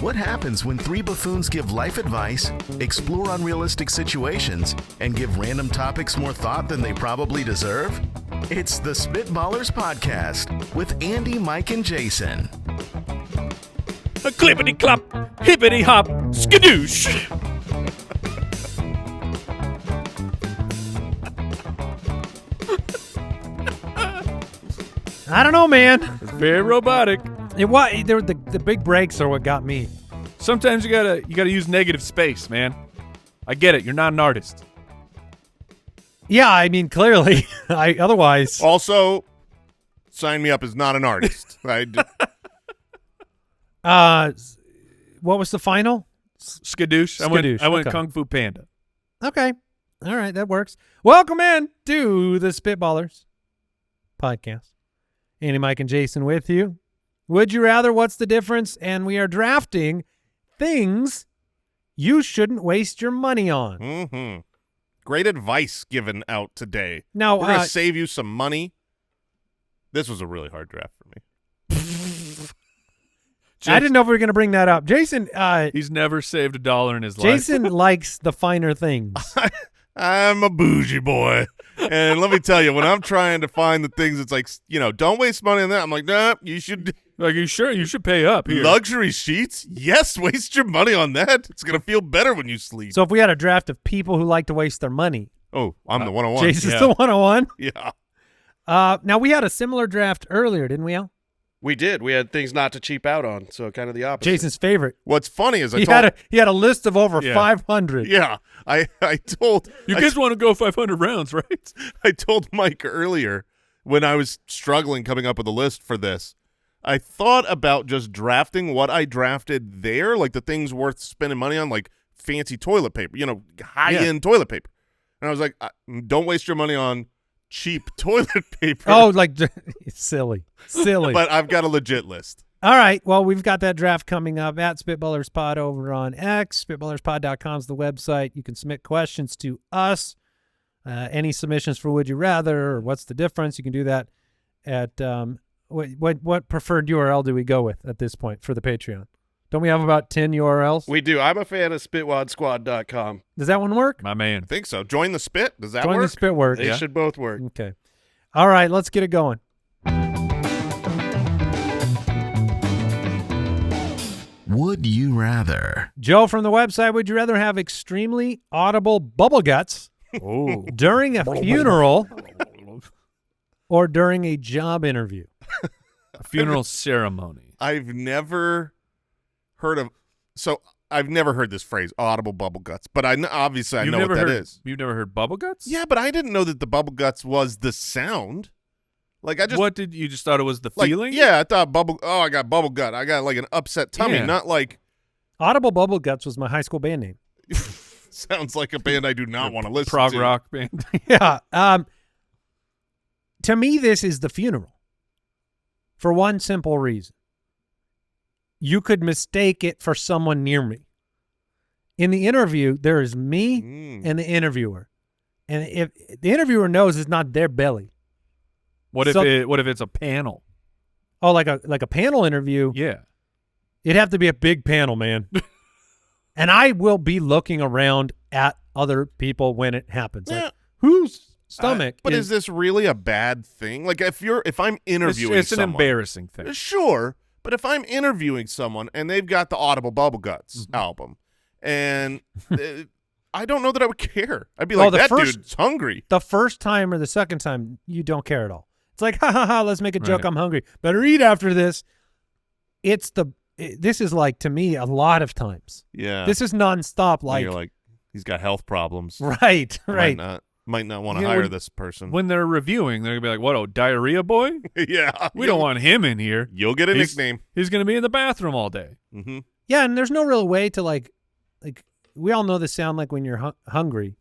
What happens when three buffoons give life advice, explore unrealistic situations, and give random topics more thought than they probably deserve? It's the Spitballers Podcast with Andy, Mike, and Jason. A clippity-clop, hippity-hop, skadoosh. I don't know, man. It's very robotic. The big breaks are what got me. Sometimes you gotta use negative space, man. I get it. You're not an artist. Yeah, I mean, clearly. Otherwise. Also, sign me up as not an artist. What was the final? Skadoosh. I went okay. Kung Fu Panda. Okay. All right, that works. Welcome in to the Spitballers Podcast. Andy, Mike, and Jason with you. Would you rather? What's the difference? And we are drafting things you shouldn't waste your money on. Mm-hmm. Great advice given out today. Now, we're going to save you some money. This was a really hard draft for me. I didn't know if we were going to bring that up. Jason. He's never saved $1 in his life. Jason likes the finer things. I'm a bougie boy. And let me tell you, when I'm trying to find the things, it's like, don't waste money on that. I'm like, nah, you should. Like, you sure? You should pay up here. Luxury sheets? Yes, waste your money on that. It's going to feel better when you sleep. So if we had a draft of people who like to waste their money. Oh, I'm the 101. Jason's the 101? Yeah. Now, we had a similar draft earlier, didn't we, Al? We did. We had things not to cheap out on, so kind of the opposite. Jason's favorite. What's funny is He had a list of over 500. Yeah, I told you guys want to go 500 rounds, right? I told Mike earlier when I was struggling coming up with a list for this. I thought about just drafting what I drafted there, like the things worth spending money on, like fancy toilet paper, high-end toilet paper. And I was like, don't waste your money on cheap toilet paper. Oh, like silly. But I've got a legit list. All right. Well, we've got that draft coming up at Spitballers Pod over on X. SpitballersPod.com is the website. You can submit questions to us. Any submissions for Would You Rather or What's the Difference? You can do that at what preferred URL do we go with at this point for the Patreon? Don't we have about 10 URLs? We do. I'm a fan of SpitwadSquad.com. Does that one work? My man. I think so. Join the Spit. Does that Join work? the Spit work. They should both work. Okay. All right. Let's get it going. Would you rather? Joe from the website, would you rather have extremely audible bubble guts during a funeral or during a job interview? A funeral ceremony. I've never heard this phrase, audible bubble guts, but obviously I know what that is. You've never heard bubble guts? Yeah, but I didn't know that the bubble guts was the sound. Like you just thought it was the feeling? Yeah, I thought I got bubble gut. I got like an upset tummy, not like. Audible Bubble Guts was my high school band name. Sounds like a band I do not want to listen to. Prog rock band. Yeah. To me, this is the funeral. For one simple reason. You could mistake it for someone near me. In the interview, there is me and the interviewer. And if the interviewer knows it's not their belly. What if it's a panel? Oh, like a panel interview? Yeah. It'd have to be a big panel, man. And I will be looking around at other people when it happens. Yeah. Like, whose stomach But is this really a bad thing? Like if I'm interviewing it's an embarrassing thing. Sure. But if I'm interviewing someone and they've got the Audible Bubble Guts album and I don't know that I would care. I'd be like, dude's hungry. The first time or the second time, you don't care at all. It's like, ha, ha, ha, let's make a joke. I'm hungry. Better eat after this. This is like, to me, a lot of times. Yeah. This is nonstop. And like, you're like, he's got health problems. Right. Might not want to hire this person. When they're reviewing, they're going to be like, what, diarrhea boy? Yeah. We don't want him in here. You'll get a nickname. He's going to be in the bathroom all day. Mm-hmm. Yeah, and there's no real way to like we all know the sound like when you're hungry,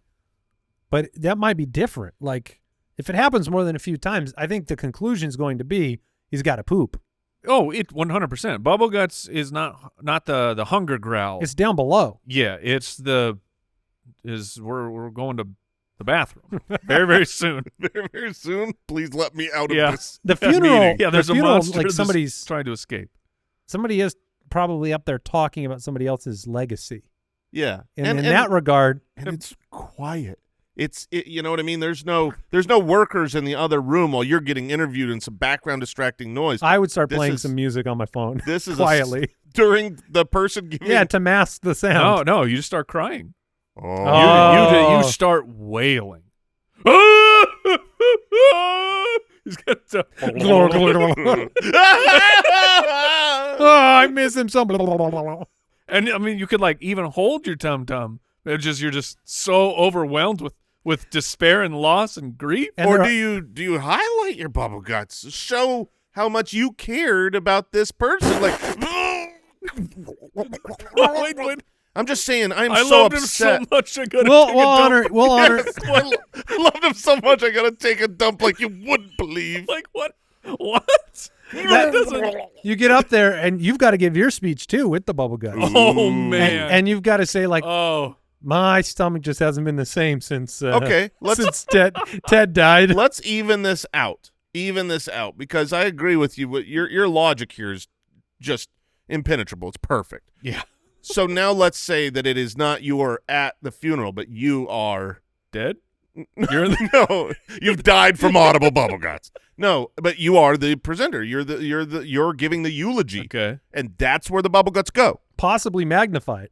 but that might be different. Like, if it happens more than a few times, I think the conclusion is going to be he's got to poop. Oh, 100%. Bubble guts is not the hunger growl. It's down below. Yeah, we're going to the bathroom very, very soon. Very, very soon. Please let me out of this. The funeral. Yeah, there's the a funeral, monster like that's somebody's trying to escape. Somebody is probably up there talking about somebody else's legacy. Yeah. And in that regard, and it's quiet. You know what I mean? There's no workers in the other room while you're getting interviewed and some background distracting noise. I would start playing some music on my phone. This is quietly during the person giving. to mask the sound. No, you just start crying. Oh. You start wailing. He's got to. I miss him so. And I mean, you could like even hold your tum-tum. You're just so overwhelmed with despair and loss and grief. And or do you highlight your bubble guts? Show how much you cared about this person. Like, wait. I'm just saying, I loved upset. him so much. I gotta We'll take a dump. honor. I loved him so much. I gotta take a dump like you wouldn't believe. Like what? What? That doesn't. You get up there and you've got to give your speech too with the bubble guts. Oh man. And you've got to say like, oh. my stomach just hasn't been the same since since Ted died. Let's even this out. Because I agree with you. Your logic here is just impenetrable. It's perfect. Yeah. So now let's say that it is not you are at the funeral, but you are Dead? You're no, you've died from audible bubble guts. No, but you are the presenter. You're giving the eulogy. Okay. And that's where the bubble guts go. Possibly magnified.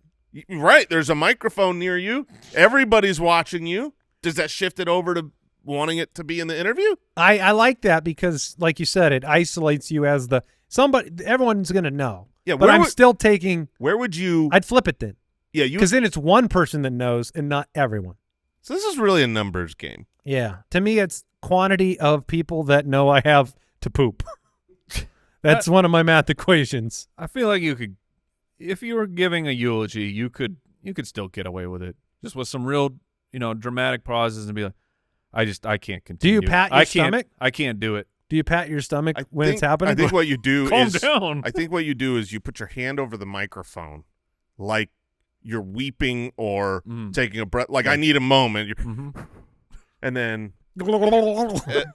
Right. There's a microphone near you. Everybody's watching you. Does that shift it over to wanting it to be in the interview? I like that because, like you said, it isolates you as the somebody. Everyone's going to know. Yeah, but I'm still taking. Where would you? I'd flip it then. Yeah, because then it's one person that knows and not everyone. So this is really a numbers game. Yeah, to me, it's quantity of people that know I have to poop. That's one of my math equations. I feel like you could, if you were giving a eulogy, you could still get away with it, just with some real, dramatic pauses and be like, I can't continue. Do you pat your stomach? I can't do it. Do you pat your stomach when it's happening? I think what you do Calm is down. I think what you do is you put your hand over the microphone, like you're weeping or taking a breath. Like I need a moment, and then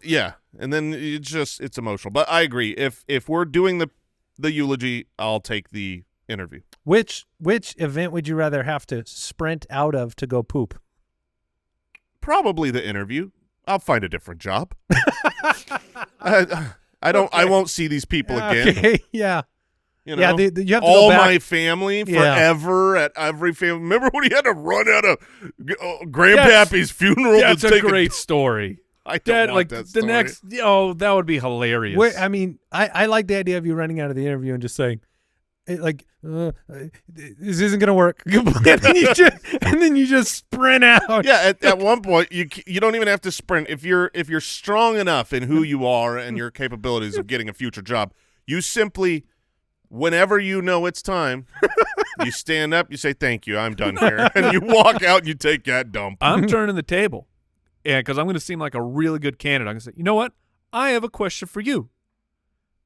yeah, and then it's emotional. But I agree. If we're doing the eulogy, I'll take the interview. Which event would you rather have to sprint out of to go poop? Probably the interview. I'll find a different job. I won't see these people again. Okay, yeah. You know, you have to all go back. my family forever at every family. Remember when he had to run out of Grandpappy's funeral? That's to a take great story. I don't want that story. The next, that would be hilarious. I like the idea of you running out of the interview and just saying, this isn't gonna work. and then you just sprint out. Yeah, at one point you don't even have to sprint. If you're strong enough in who you are and your capabilities of getting a future job, you simply, whenever you know it's time, you stand up, you say thank you, I'm done here, and you walk out and you take that dump. I'm turning the table, because I'm going to seem like a really good candidate. I'm going to say, you know what? I have a question for you.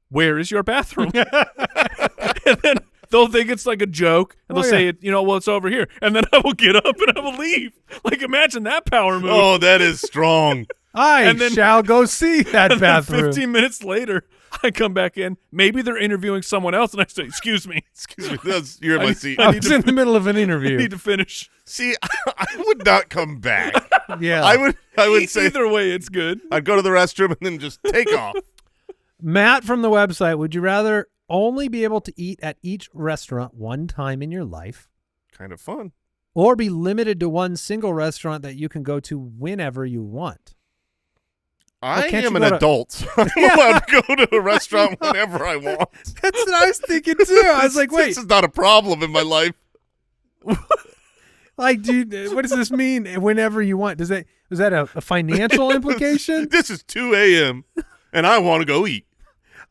Where is your bathroom? And then they'll think it's like a joke, and they'll say, it's over here. And then I will get up and I will leave. Like, imagine that power move. Oh, that is strong. I shall go see that bathroom. 15 minutes later, I come back in. Maybe they're interviewing someone else, and I say, excuse me. You're in my seat. I was in the middle of an interview. I need to finish. See, I would not come back. Yeah. I would say either way, it's good. I'd go to the restroom and then just take off. Matt from the website, would you rather only be able to eat at each restaurant one time in your life? Kind of fun. Or be limited to one single restaurant that you can go to whenever you want? I am an adult. I'm allowed to go to a restaurant whenever I want. That's what I was thinking too. I was like, wait. This is not a problem in my life. Like, dude, what does this mean? Whenever you want? Was that a financial implication? This is 2 a.m. and I want to go eat.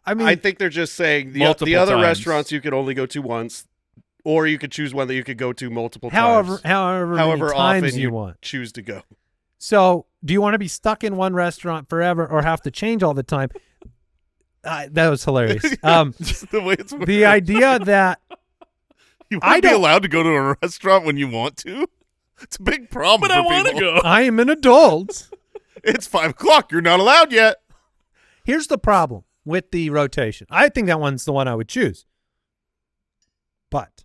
I mean, I think they're just saying the Multiple other times. restaurants you could only go to once, or you could choose one that you could go to multiple however times. many often times you you want. choose to go. So, do you want to be stuck in one restaurant forever or have to change all the time? That was hilarious. Just the way it's The idea that you wouldn't be allowed to go to a restaurant when you want to. It's a big problem. But for I want to people. go. I am an adult. It's 5 o'clock. You're not allowed yet. Here's the problem with the rotation. I think that one's the one I would choose. But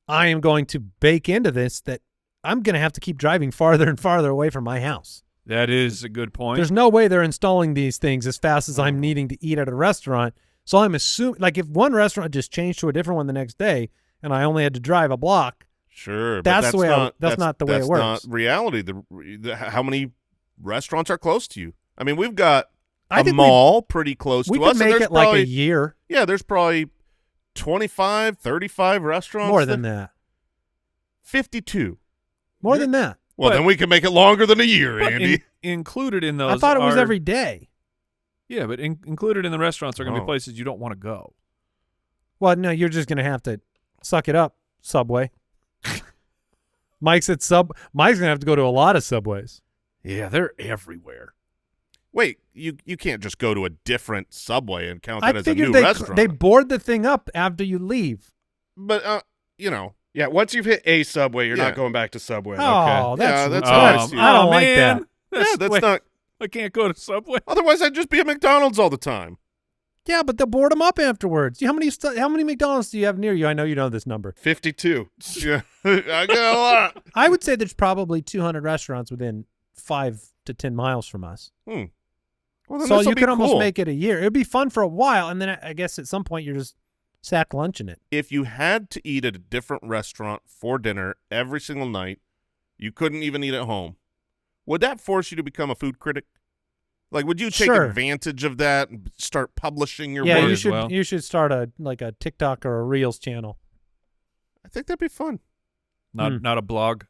I am going to bake into this that I'm going to have to keep driving farther and farther away from my house. That is a good point. There's no way they're installing these things as fast as I'm needing to eat at a restaurant. So I'm assuming, like, if one restaurant just changed to a different one the next day and I only had to drive a block, Sure, but that's the way not, that's not the way it works. That's not reality. How many restaurants are close to you? I mean, we've got a mall pretty close we to could us. make it like a year. Yeah, there's probably 25, 35 restaurants. More than that. 52. More than that. Well, then we can make it longer than a year, But Andy. included in those I thought it was are- every day. Yeah, but included in the restaurants are going to Oh. be places you don't want to go. Well, no, you're just going to have to suck it up, Subway. Mike's going to have to go to a lot of Subways. Yeah, they're everywhere. Wait, you can't just go to a different Subway and count that I as a figured new they restaurant. board the thing up after you leave. But, you know. Yeah, once you've hit a Subway, you're Yeah. not going back to Subway. Oh, Yeah, that's that's nice. nice. I don't like man. that. Yeah, that's not. I can't go to Subway. Otherwise, I'd just be at McDonald's all the time. Yeah, but they'll board them up afterwards. How many McDonald's do you have near you? I know you know this number. 52. Yeah, I got a lot. I would say there's probably 200 restaurants within 5 to 10 miles from us. Well, then So this'll you be could almost cool. make it a year. It would be fun for a while, and then I guess at some point you're just sack lunching it. If you had to eat at a different restaurant for dinner every single night, you couldn't even eat at home. Would that force you to become a food critic? Like, would you take Sure. advantage of that and start publishing your Yeah, work? you as should well. you should start a TikTok or a Reels channel I think that'd be fun. Not a blog.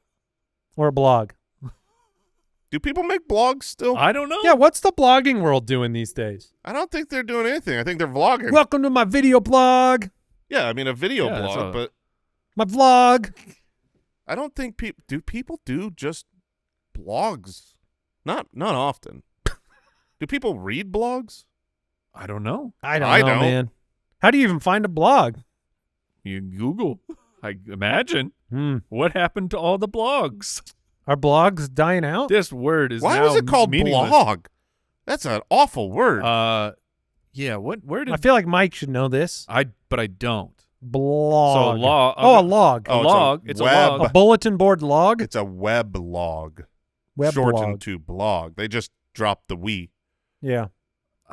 or a blog. Do people make blogs still? I don't know. Yeah, what's the blogging world doing these days? I don't think they're doing anything. I think they're vlogging. Welcome to my video blog. Yeah, I mean a video Yeah, that's blog, but My vlog. I don't think people do just blogs. Not often. Do people read blogs? I don't know. I I don't know, don't. man. How do you even find a blog? You Google. I imagine. Hmm. What happened to all the blogs? Are blogs dying out? This word is Why now was it called meaningless. blog? That's an awful word. Yeah. Where did I feel like Mike should know this. But I don't. Blog. So a log. Oh, a log. Oh, A log. It's a web. log. A bulletin board log. It's a web log. Web shortened blog. to blog. They just dropped the we. Yeah.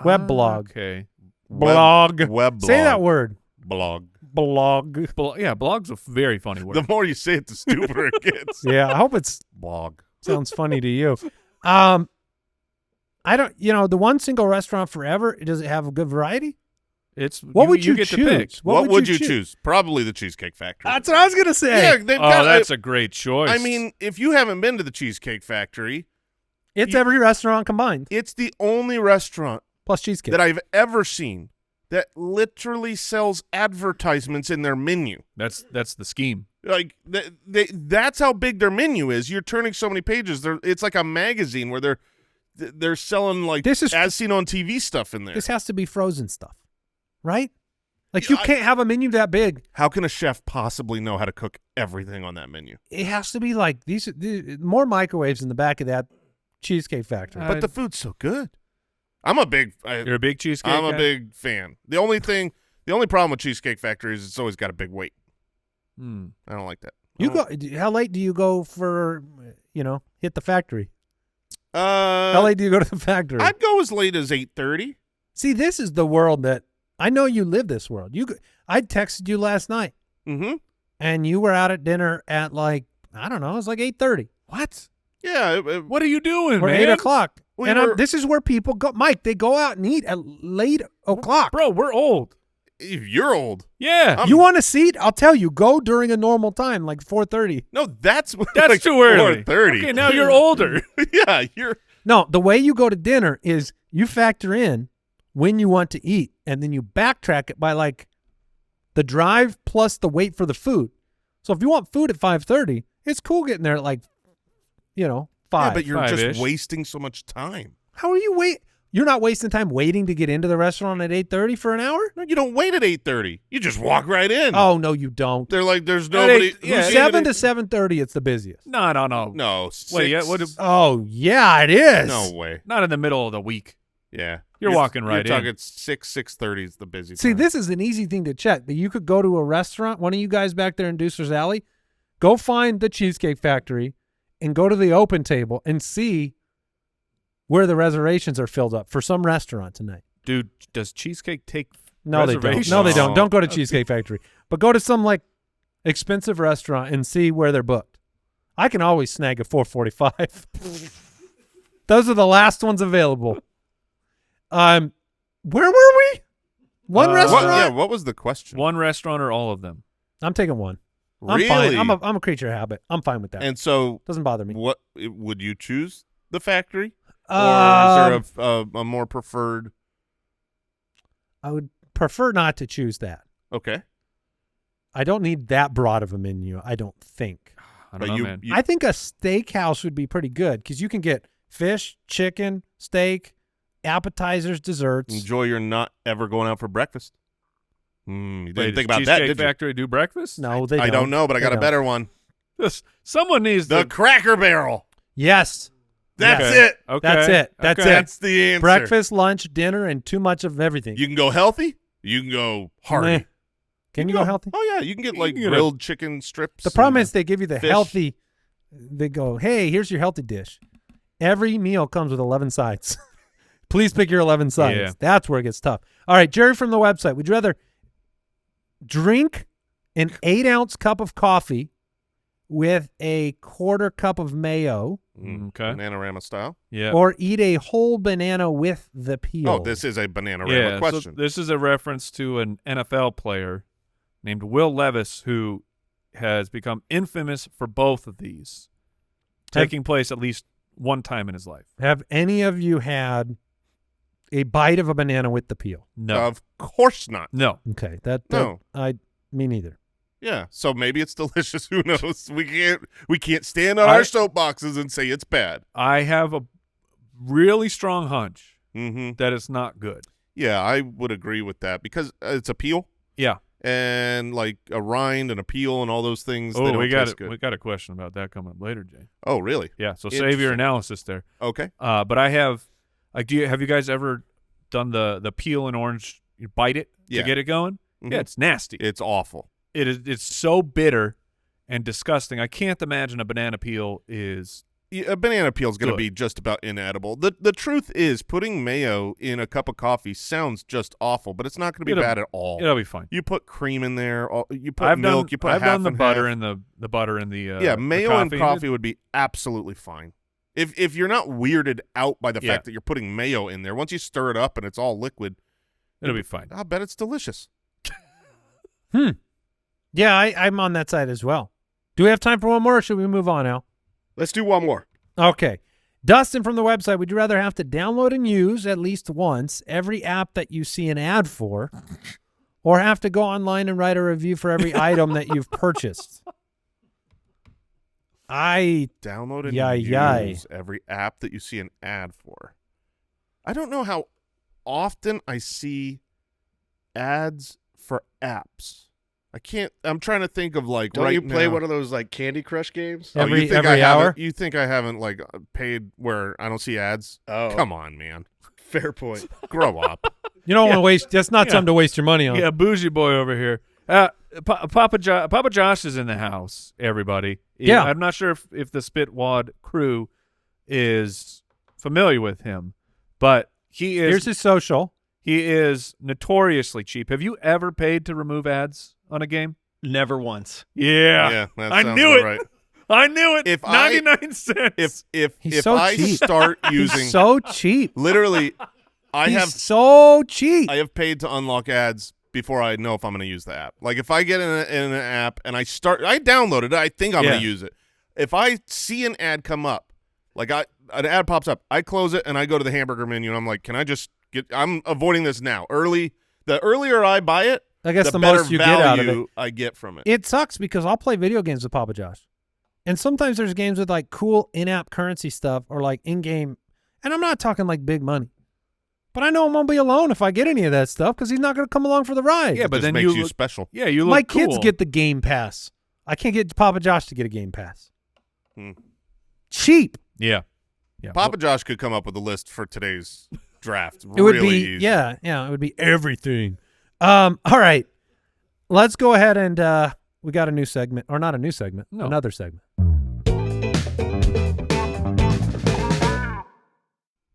Web blog. Okay. Blog. Web blog. Say that word. Blog. Blog. Yeah, blog's a very funny word. The more you say it, the stupider it gets. Yeah, I hope it's Blog. sounds funny to you. I don't. The one single restaurant forever. Does it have a good variety? It's What would you get choose? to pick. What would you choose? Probably the Cheesecake Factory. That's what I was gonna say. Yeah, they've Oh, got. that's a great choice. I mean, if you haven't been to the Cheesecake Factory, It's every restaurant combined it's the only restaurant plus cheesecake. that I've ever seen that literally sells advertisements in their menu. that's the scheme. Like that's how big their menu is. You're turning so many pages. It's like a magazine where they're selling like This is- as seen on TV stuff in there. This has to be frozen stuff, right? Like Yeah, you can't have a menu that big. How can a chef possibly know how to cook everything on that menu? It has to be like these more microwaves in the back of that Cheesecake Factory. But the food's so good. I'm a big. You're a big cheesecake I'm a guy? big fan. The only problem with Cheesecake Factory is it's always got a big wait. Hmm. I don't like that. You go. How late do you go for? Hit the factory. How How late do you go to the factory? I'd go as late as 8:30. See, this is the world that I know you live. This world. I texted you last night, Mm-hmm. and you were out at dinner at like I don't know. It was like 8:30 What? Yeah. What are you doing, or man? 8 o'clock. We And were- this is where people go. Mike, they go out and eat at late o'clock. Bro, we're old. You're old. Yeah. You want a seat? I'll tell you. Go during a normal time, like 4:30. No, that's That's like too early. 4:30. Okay, now you're older. Yeah, you're. No, the way you go to dinner is you factor in when you want to eat, and then you backtrack it by like the drive plus the wait for the food. So if you want food at 5:30, it's cool getting there at like, 5. Yeah, but you're Five-ish. just wasting so much time. How are you You're not wasting time waiting to get into the restaurant at 8:30 for an hour? No, you don't wait at 8:30. You just walk right in. Oh no, you don't. They're like, there's nobody. yeah, who's 7 eating to 7:30, it's the busiest. No. No. Wait, yeah, what? Oh yeah, it is. No way. Not in the middle of the week. Yeah. You're walking right you're in. talking 6:30 is the busy See, time. this is an easy thing to check. That you could go to a restaurant, one of you guys back there in Deucer's Alley, go find the Cheesecake Factory and go to the open table and see where the reservations are filled up for some restaurant tonight. Dude, does Cheesecake take No, they don't. reservations? No, they don't. Don't go to Cheesecake Factory. But go to some like expensive restaurant and see where they're booked. I can always snag a 445. Those are the last ones available. Where were we? One restaurant? What was the question? One restaurant or all of them? I'm taking one. Really? I'm fine. I'm a creature of habit. I'm fine with that. And so, Doesn't bother me. what would you choose? The factory, or is there a more preferred? I would prefer not to choose that. Okay, I don't need that broad of a menu, I don't think. I don't know, man. I think a steakhouse would be pretty good because you can get fish, chicken, steak, appetizers, desserts. enjoy your not ever going out for breakfast. You didn't Wait, think does about that, Cheesecake did you? Factory do breakfast? No, they don't. I don't know, but I They got a don't. better one. Someone needs The to. Cracker Barrel. Yes. That's Okay. it. Okay. That's it. That's Okay. it. That's the answer. Breakfast, lunch, dinner, and too much of everything. You can go healthy. You can go hearty. Meh. Can you go healthy? Oh yeah, you can get like can get grilled chicken strips. The problem and- is they give you the fish. healthy. They go, hey, here's your healthy dish. Every meal comes with 11 sides. Please pick your 11 sides. Yeah. That's where it gets tough. All right, Jerry from the website. Would you rather drink an 8-ounce cup of coffee with a quarter cup of mayo Okay. Bananarama style. Yeah. or eat a whole banana with the peel? Oh, this is a Bananarama Yeah. So question. this is a reference to an NFL player named Will Levis who has become infamous for both of these, taking place at least one time in his life. Have any of you had a bite of a banana with the peel? No. Of course not. No. Okay, No. me neither. Yeah, so maybe it's delicious. Who knows? We can't stand on our soapboxes and say it's bad. I have a really strong hunch Mm-hmm. that it's not good. Yeah, I would agree with that because it's a peel Yeah. and like a rind and a peel and all those things. they Oh, don't we got taste it. good. We got a question about that coming up later, Jay. Oh, really? Yeah. So save your Interesting. analysis there. Okay. But I have, like, have you guys ever done the peel and orange? You bite it Yeah. to get it going. Mhm. Yeah, it's nasty. It's awful. It's so bitter and disgusting. I can't imagine a banana peel is. A banana peel is going to Good. be just about inedible. The truth is, putting mayo in a cup of coffee sounds just awful, but it's not going to be It'll- bad at all. It'll be fine. You put cream in there. You put I've milk. done. You put I've half done the and butter half. and the butter and the Yeah, the mayo and in coffee it. would be absolutely fine. If you're not weirded out by the Yeah. fact that you're putting mayo in there, once you stir it up and it's all liquid, It'll be fine. I'll bet it's delicious. Yeah, I'm on that side as well. Do we have time for one more, or should we move on, Al? Let's do one more. Okay. Dustin from the website, would you rather have to download and use at least once every app that you see an ad for, or have to go online and write a review for every item that you've purchased? Download and Yay. use every app that you see an ad for. I don't know how often I see ads for apps. I'm trying to think of like Don't right you play now. one of those like Candy Crush games? Oh, Every- you think every I hour? haven't- You think I haven't like paid where I don't see ads? Oh, Come on, man. fair point. Grow up. You don't want to waste. That's not Yeah. something to waste your money on. Yeah, bougie boy over here. Papa Josh is in the house. Everybody. Yeah. I'm not sure if the Spitwad crew is familiar with him, but he is. Here's his social. He is notoriously cheap. Have you ever paid to remove ads on a game? Never once. Yeah. Yeah, that I sounds knew about it. Right. I knew it. If I- 99 cents. If He's so I cheap. start using He's so cheap. literally, I He's have so cheap. I have paid to unlock ads before I know if I'm going to use the app. Like if I get in an app and I download it, I think I'm going Yeah. to use it. If I see an ad come up, like an ad pops up, I close it and I go to the hamburger menu and I'm like, can I just I'm avoiding this now. The earlier I buy it, I guess the better most you get out of value it. I get from it. It sucks because I'll play video games with Papa Josh. And sometimes there's games with like cool in-app currency stuff or like in-game. And I'm not talking like big money. But I know I'm going to be alone if I get any of that stuff because he's not going to come along for the ride. yeah, It but just then makes you you look, special. yeah, you look My kids cool. get the Game Pass. I can't get Papa Josh to get a Game Pass. Hmm. Cheap. Yeah. Yeah. Papa Josh could come up with a list for today's draft. It would really be easy. yeah, it would be everything. All right. Let's go ahead and we got a new segment, or not a new segment, No. another segment.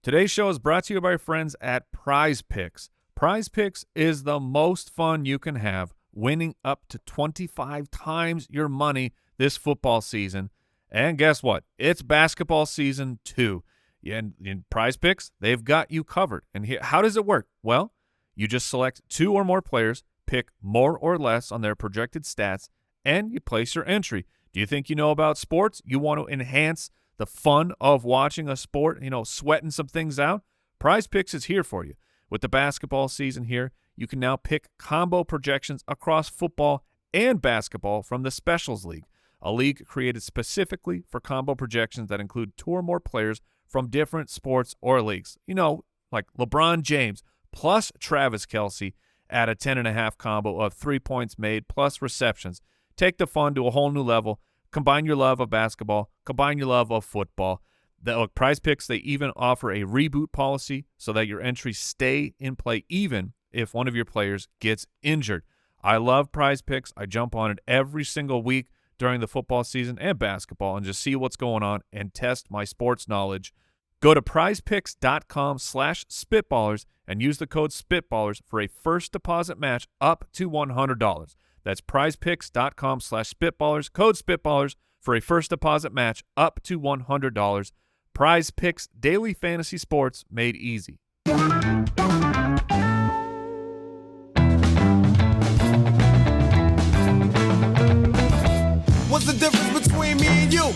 Today's show is brought to you by our friends at Prize Picks. Prize Picks is the most fun you can have, winning up to 25 times your money this football season. And guess what? It's basketball season too. And in Prize Picks, they've got you covered. And how does it work? Well, you just select 2 or more players, pick more or less on their projected stats, and you place your entry. Do you think you know about sports? You want to enhance the fun of watching a sport, sweating some things out? Prize Picks is here for you. With the basketball season here, you can now pick combo projections across football and basketball from the Specials League, a league created specifically for combo projections that include 2 or more players from different sports or leagues. Like LeBron James plus Travis Kelce at a 10.5 combo of 3 points made plus receptions. Take the fun to a whole new level. Combine your love of basketball. Combine your love of football. The Prize Picks, they even offer a reboot policy so that your entries stay in play even if one of your players gets injured. I love Prize Picks. I jump on it every single week during the football season and basketball and just see what's going on and test my sports knowledge. Go to prizepicks.com/spitballers and use the code SPITBALLERS for a first deposit match up to $100. That's prizepicks.com/spitballers, code SPITBALLERS for a first deposit match up to $100. Prize Picks, daily fantasy sports made easy. What's the difference between me and you?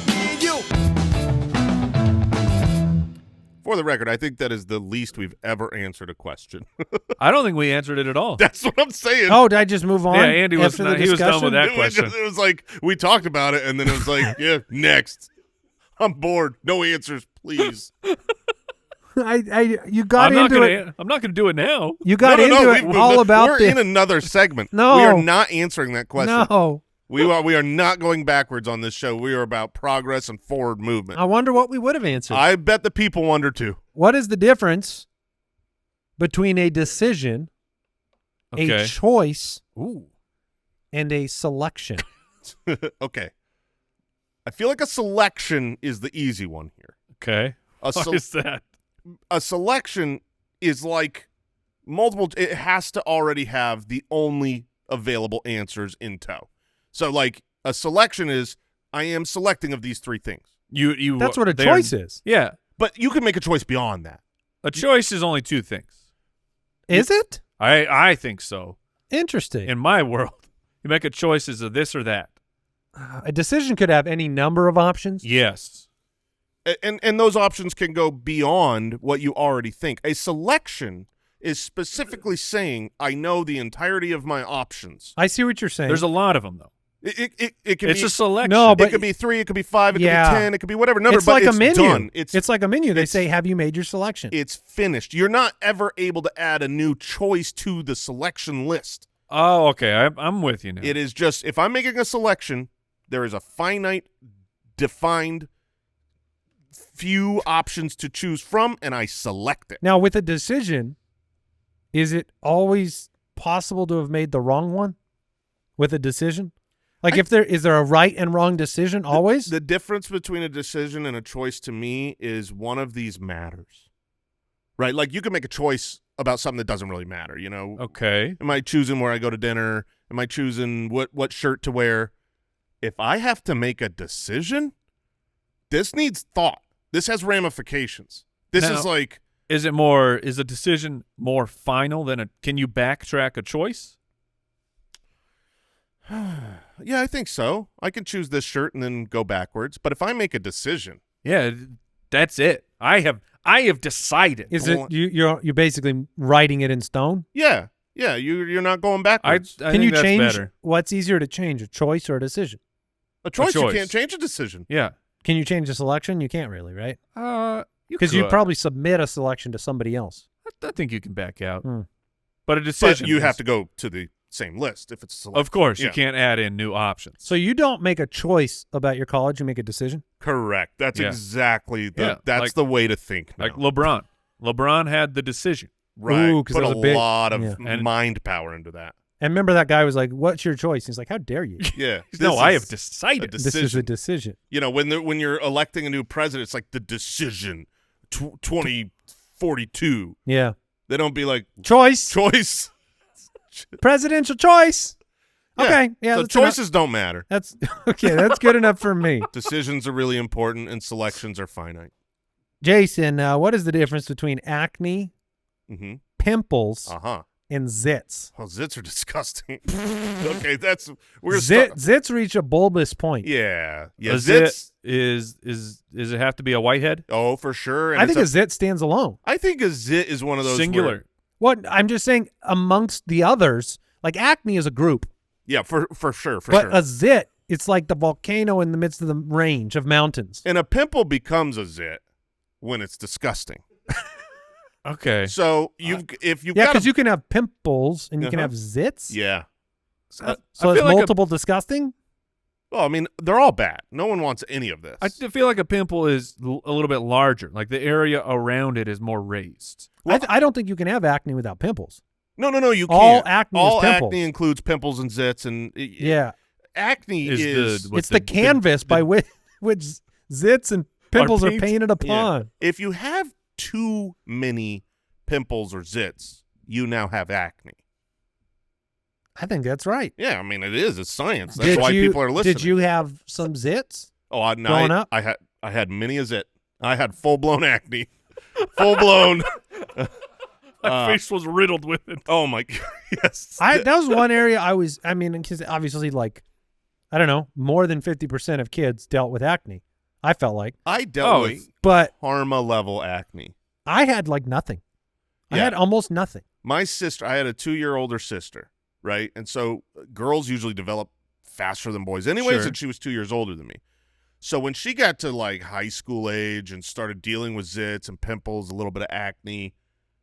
For the record, I think that is the least we've ever answered a question. I don't think we answered it at all. That's what I'm saying. Oh, did I just move on? Yeah, Andy was after the not- he was done with discussion? that question. It was like we talked about it, and then it was like, yeah, next. I'm bored. No answers, please. You got into it. I'm not gonna do it now. You got No, into it we- all about We're the. in another segment. No. We are not answering that question. No. We are not going backwards on this show. We are about progress and forward movement. I wonder what we would have answered. I bet the people wonder too. What is the difference between a decision, Okay. a choice, Ooh. and a selection? Okay. I feel like a selection is the easy one here. Okay. A, What is that? a selection is like multiple. It has to already have the only available answers in tow. So, like, a selection is I am selecting of these 3 things. You. That's what a they're- choice is. Yeah. But you can make a choice beyond that. A choice is only 2 things. Is it? I think so. Interesting. In my world, you make a choice as a this or that. A decision could have any number of options. Yes. And those options can go beyond what you already think. A selection is specifically saying I know the entirety of my options. I see what you're saying. There's a lot of them though. It can It's be a selection. No, it but- could be 3, it could be 5, it could Yeah. be 10, it could be whatever number. it's but like it's a menu. done. It's like a menu. They it's- say, "Have you made your selection?" It's finished. You're not ever able to add a new choice to the selection list. Oh, okay. I'm with you now. It is just if I'm making a selection, there is a finite, defined few options to choose from, and I select it. Now, with a decision, is it always possible to have made the wrong one with a decision? Like, is there a right and wrong decision always? The difference between a decision and a choice to me is one of these matters, right? Like you can make a choice about something that doesn't really matter. Okay. Am I choosing where I go to dinner? Am I choosing what shirt to wear? If I have to make a decision, this needs thought. This has ramifications. This Now- is like Is a decision more final than can you backtrack a choice? yeah, I think so. I can choose this shirt and then go backwards. But if I make a decision, Yeah, that's it. I have decided. Is it you're basically writing it in stone? yeah, you're not going I backwards. Can think you that's change better. what's easier to change, a choice or a decision? a choice, you choice. can't change a decision. Yeah. Can you change a selection? You can't really, right? Because You'd probably submit a selection to somebody else. I think you can back out. Hmm. But a decision. But you have is- to go to the same list if it's a selection. Of course, Yeah. you can't add in new options. So you don't make a choice about your college, you make a decision? Correct. That's Yeah. exactly Yeah, that's like- the way to think now. Like LeBron. LeBron had the decision. Right. Ooh, 'cause Put that a was a big- lot of yeah. mind power into that. And remember that guy was like, "What's your choice?" He's like, "How dare you? Yeah. No, This I is have decided. This is a decision." You know, when you're electing a new president, it's like the decision 2042. Yeah. They don't be like Choice. choice. Presidential choice. Okay. Yeah. So that's enough. choices don't matter. That's okay. That's good enough for me. Decisions are really important, and selections are finite. Jason, what is the difference between acne, Mm-hmm. pimples, Uh-huh. and zits? Oh, zits are disgusting. Okay, we're gonna Zits reach a bulbous point. Yeah. A Zits. zit is it have to be a whitehead? Oh, for sure. And I it's think a zit stands alone. I think a zit is one of those Singular. where- What I'm just saying, amongst the others, like acne is a group, yeah, for sure, but sure. a zit, it's like the volcano in the midst of the range of mountains. And a pimple becomes a zit when it's disgusting. Okay. So if you've Yeah, got because you can have pimples and you can Uh-huh. have zits. yeah. So feel it's like multiple disgusting. Well, I mean, they're all bad. No one wants any of this. I feel like a pimple is a little bit larger. Like the area around it is more raised. I don't think you can have acne without pimples. No, you All can't. acne is all pimples. acne includes pimples and zits, and Yeah, acne Is is the- it's the canvas by which zits and pimples are paint- painted upon. if you have too many pimples or zits, you now have acne. I think that's right. Yeah, I mean it is. It's science. That's why people are listening. Did you have some zits? Oh, no, growing up? I had many a zit. I had full blown acne, full blown. My face was riddled with it. Oh my god! Yes, That was one area I mean, because obviously, like, I don't know, more than 50% of kids dealt with acne. I felt like, I dealt with but Harma level acne. I had like nothing. I Yeah. had almost nothing. My sister, I had a 2-year older sister, right? And so girls usually develop faster than boys anyways, Sure. and she was 2 years older than me. So when she got to like high school age and started dealing with zits and pimples, a little bit of acne,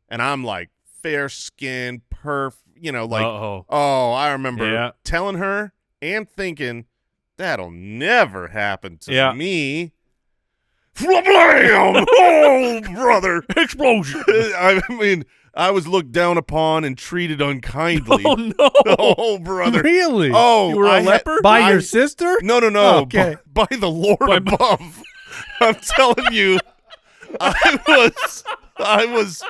and I'm like fair skin, like, Uh-oh. I remember Yeah. telling her and thinking, that'll never happen to Yeah. me. Blam! Oh, brother. Explosion. I mean, I was looked down upon and treated unkindly. Oh no. Oh, brother. Really? Oh, You were a I had- leper? By your sister? No. Okay. By the Lord above. I'm telling you, I was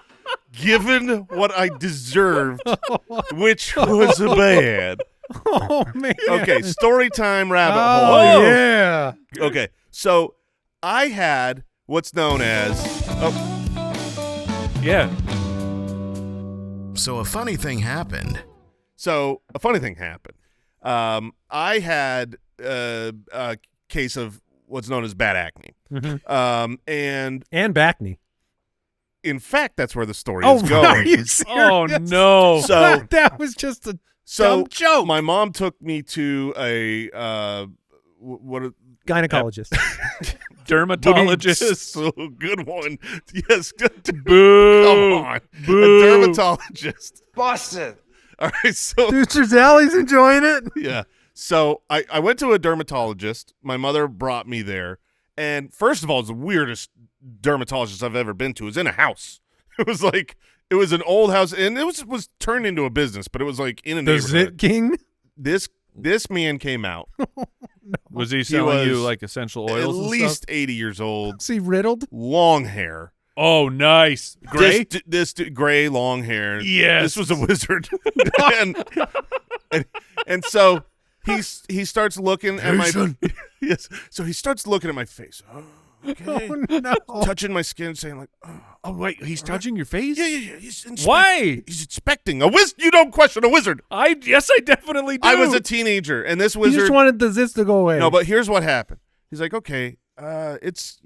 given what I deserved, which was bad. Oh, man. Okay, story time rabbit hole. Oh, here. yeah. Okay, so I had what's known as Yeah. So a funny thing happened. So a funny thing happened. I had a case of what's known as bad acne. Mhm. And And Backney. in fact, that's where the story Oh, is are going. you serious? Oh no. So that was just a so dumb joke. my mom took me to a Gynecologist. Dermatologist. So good one. Yes. Boo. Come on. Boo. A dermatologist. Busted. All right. So Dude, Allie's enjoying it. yeah. So I went to a dermatologist. My mother brought me there. And first of all, it's the weirdest dermatologist I've ever been to. It was in a house. It was like, it was an old house, and it was turned into a business, but it was like in a The neighborhood. Zit King. This man came out Was he selling you was like essential at oils and least stuff? 80 years old, Is he riddled? long hair. Oh, nice. Gray? This gray, long hair. Yes. This was a wizard. and so he starts looking at my yes. So he starts looking at my face. Oh, okay. Oh, no. Touching my skin, saying like, Oh, wait. He's touching your face? yeah. He's Why? He's inspecting a wizard. You don't question a wizard. Yes, I definitely do. I was a teenager, and this He wizard. just wanted the zits to go away. No, but here's what happened. He's like, okay, it's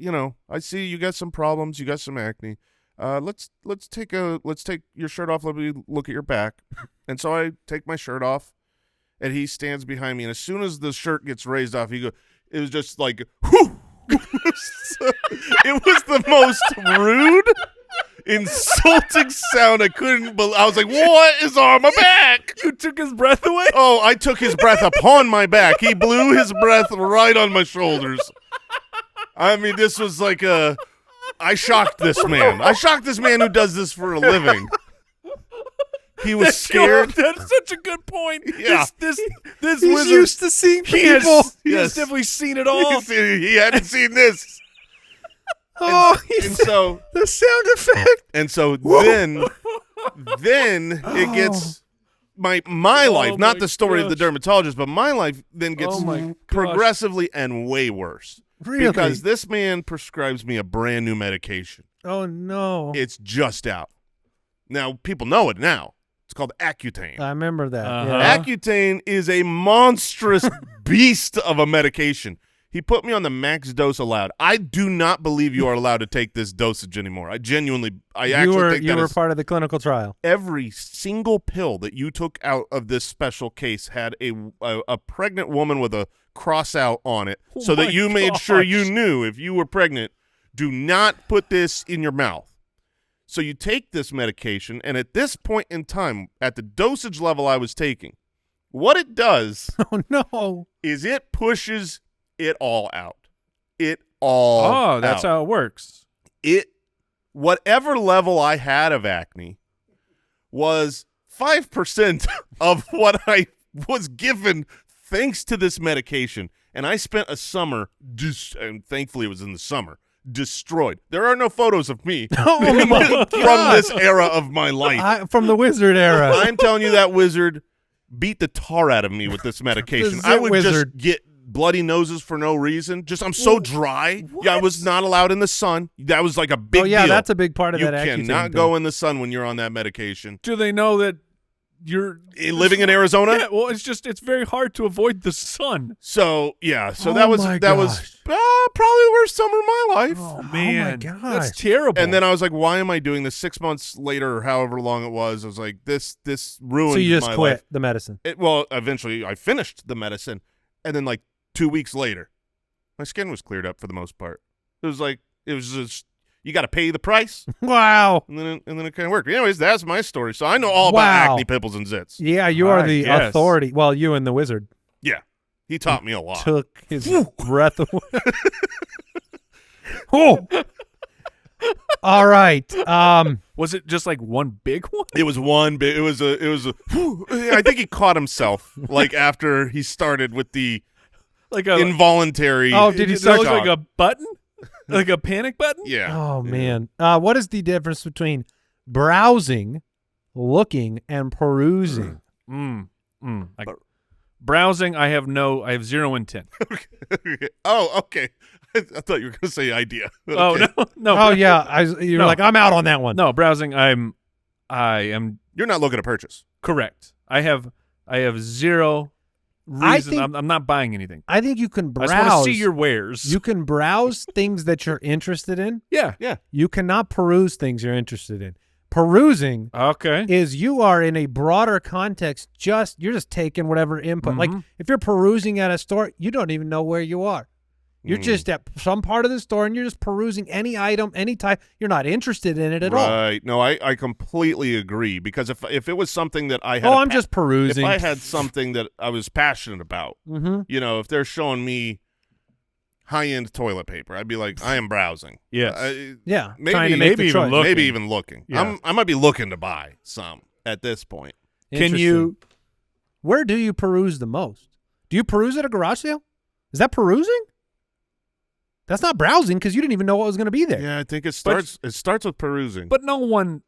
I see you got some problems. You got some acne. Let's take your shirt off. Let me look at your back. And so I take my shirt off, and he stands behind me. And as soon as the shirt gets raised off, it was just like, whoo! It was the most rude, insulting sound I couldn't believe. I was like, what is on my back? You took his breath away? Oh, I took his breath upon my back. He blew his breath right on my shoulders. I mean, this was like a I shocked this man. I shocked this man who does this for a living. He was scared. That's such a good point. Yeah. This He's wizard, used to seeing he has, people. he has Yes. definitely seen it all. He hadn't seen this. Oh, And so the sound effect. and so then it gets my life, not my the story of the gosh. dermatologist, but my life then gets Oh my gosh. progressively and way worse. Really? Because this man prescribes me a brand new medication. Oh no. It's just out. Now, people know it now. It's called Accutane. I remember that. Uh-huh. Yeah. Accutane is a monstrous beast of a medication. He put me on the max dose allowed. I do not believe you are allowed to take this dosage anymore. I actually think You that were is part of the clinical trial. every single pill that you took out of this special case had a pregnant woman with a cross out on it, Oh so that my you made sure you gosh. knew if you were pregnant, do not put this in your mouth. So you take this medication, and at this point in time, at the dosage level I was taking, what it does Oh no. is it pushes it all out. It all Oh, that's out. how it works. Whatever level I had of acne was 5% of what I was given thanks to this medication. And I spent a summer, and thankfully it was in the summer, destroyed. There are no photos of me Oh my from this era of my life. From the wizard era. I'm telling you, that wizard beat the tar out of me with this medication. The I zit would wizard. just get bloody noses for no reason. I'm so dry. Yeah, I was not allowed in the sun. That was like a big Oh yeah, deal. that's a big part of You that Accutane cannot thing. go in the sun when you're on that medication. Do they know that you're Living in Arizona? Yeah, well, it's very hard to avoid the sun. So, yeah. So Oh that was my probably the worst summer of my life. Oh my man, gosh. that's terrible. And then I was like, why am I doing this? 6 months later, or however long it was, I was like, this ruined So you just my quit life. the medicine. Well, eventually I finished the medicine, and then like 2 weeks later, my skin was cleared up for the most part. It was just you got to pay the price, Wow. and then it kind of worked. Anyways, that's my story. So I know all Wow. about acne, pimples, and zits. Yeah, you are I the guess. authority. Well, you and the wizard Yeah, he taught me a lot. took his breath away. Oh. All right. was it just like one big one? It was one big. It was a. I think he caught himself like after he started with the Like a involuntary. Oh, did he Does it start look like a button? Like a panic button? Yeah. Oh man. What is the difference between browsing, looking, and perusing? Like browsing, I have zero intent. Oh, okay. I thought you were going to say idea. Oh Okay. no. Oh yeah, you're No. like I'm out on that one. No, browsing. I am You're not looking to purchase. correct. I have zero I reason. think- I'm not buying anything. I think you can I browse. just want to see your wares. You can browse things that you're interested in. yeah. Yeah. You cannot peruse things you're interested in. Perusing Okay. is you are in a broader context. You're just taking whatever input. Like Mhm. if you're perusing at a store, you don't even know where you are. You're just at some part of the store and you're just perusing any item, any type. You're not interested in it at all. Right. No, I completely agree, because if it was something that I had Oh, a I'm just perusing. if I had something that I was passionate about, Mm-hmm. if they're showing me high-end toilet paper, I'd be like, I am browsing. Yes. Yeah, Maybe- trying to make maybe the even choice. look. Maybe Looking. even looking. Yeah. I might be looking to buy some at this point. Can Interesting. you? Where do you peruse the most? Do you peruse at a garage sale? Is that perusing? That's not browsing because you didn't even know what was going to be there. Yeah, I think it starts with perusing. But no one.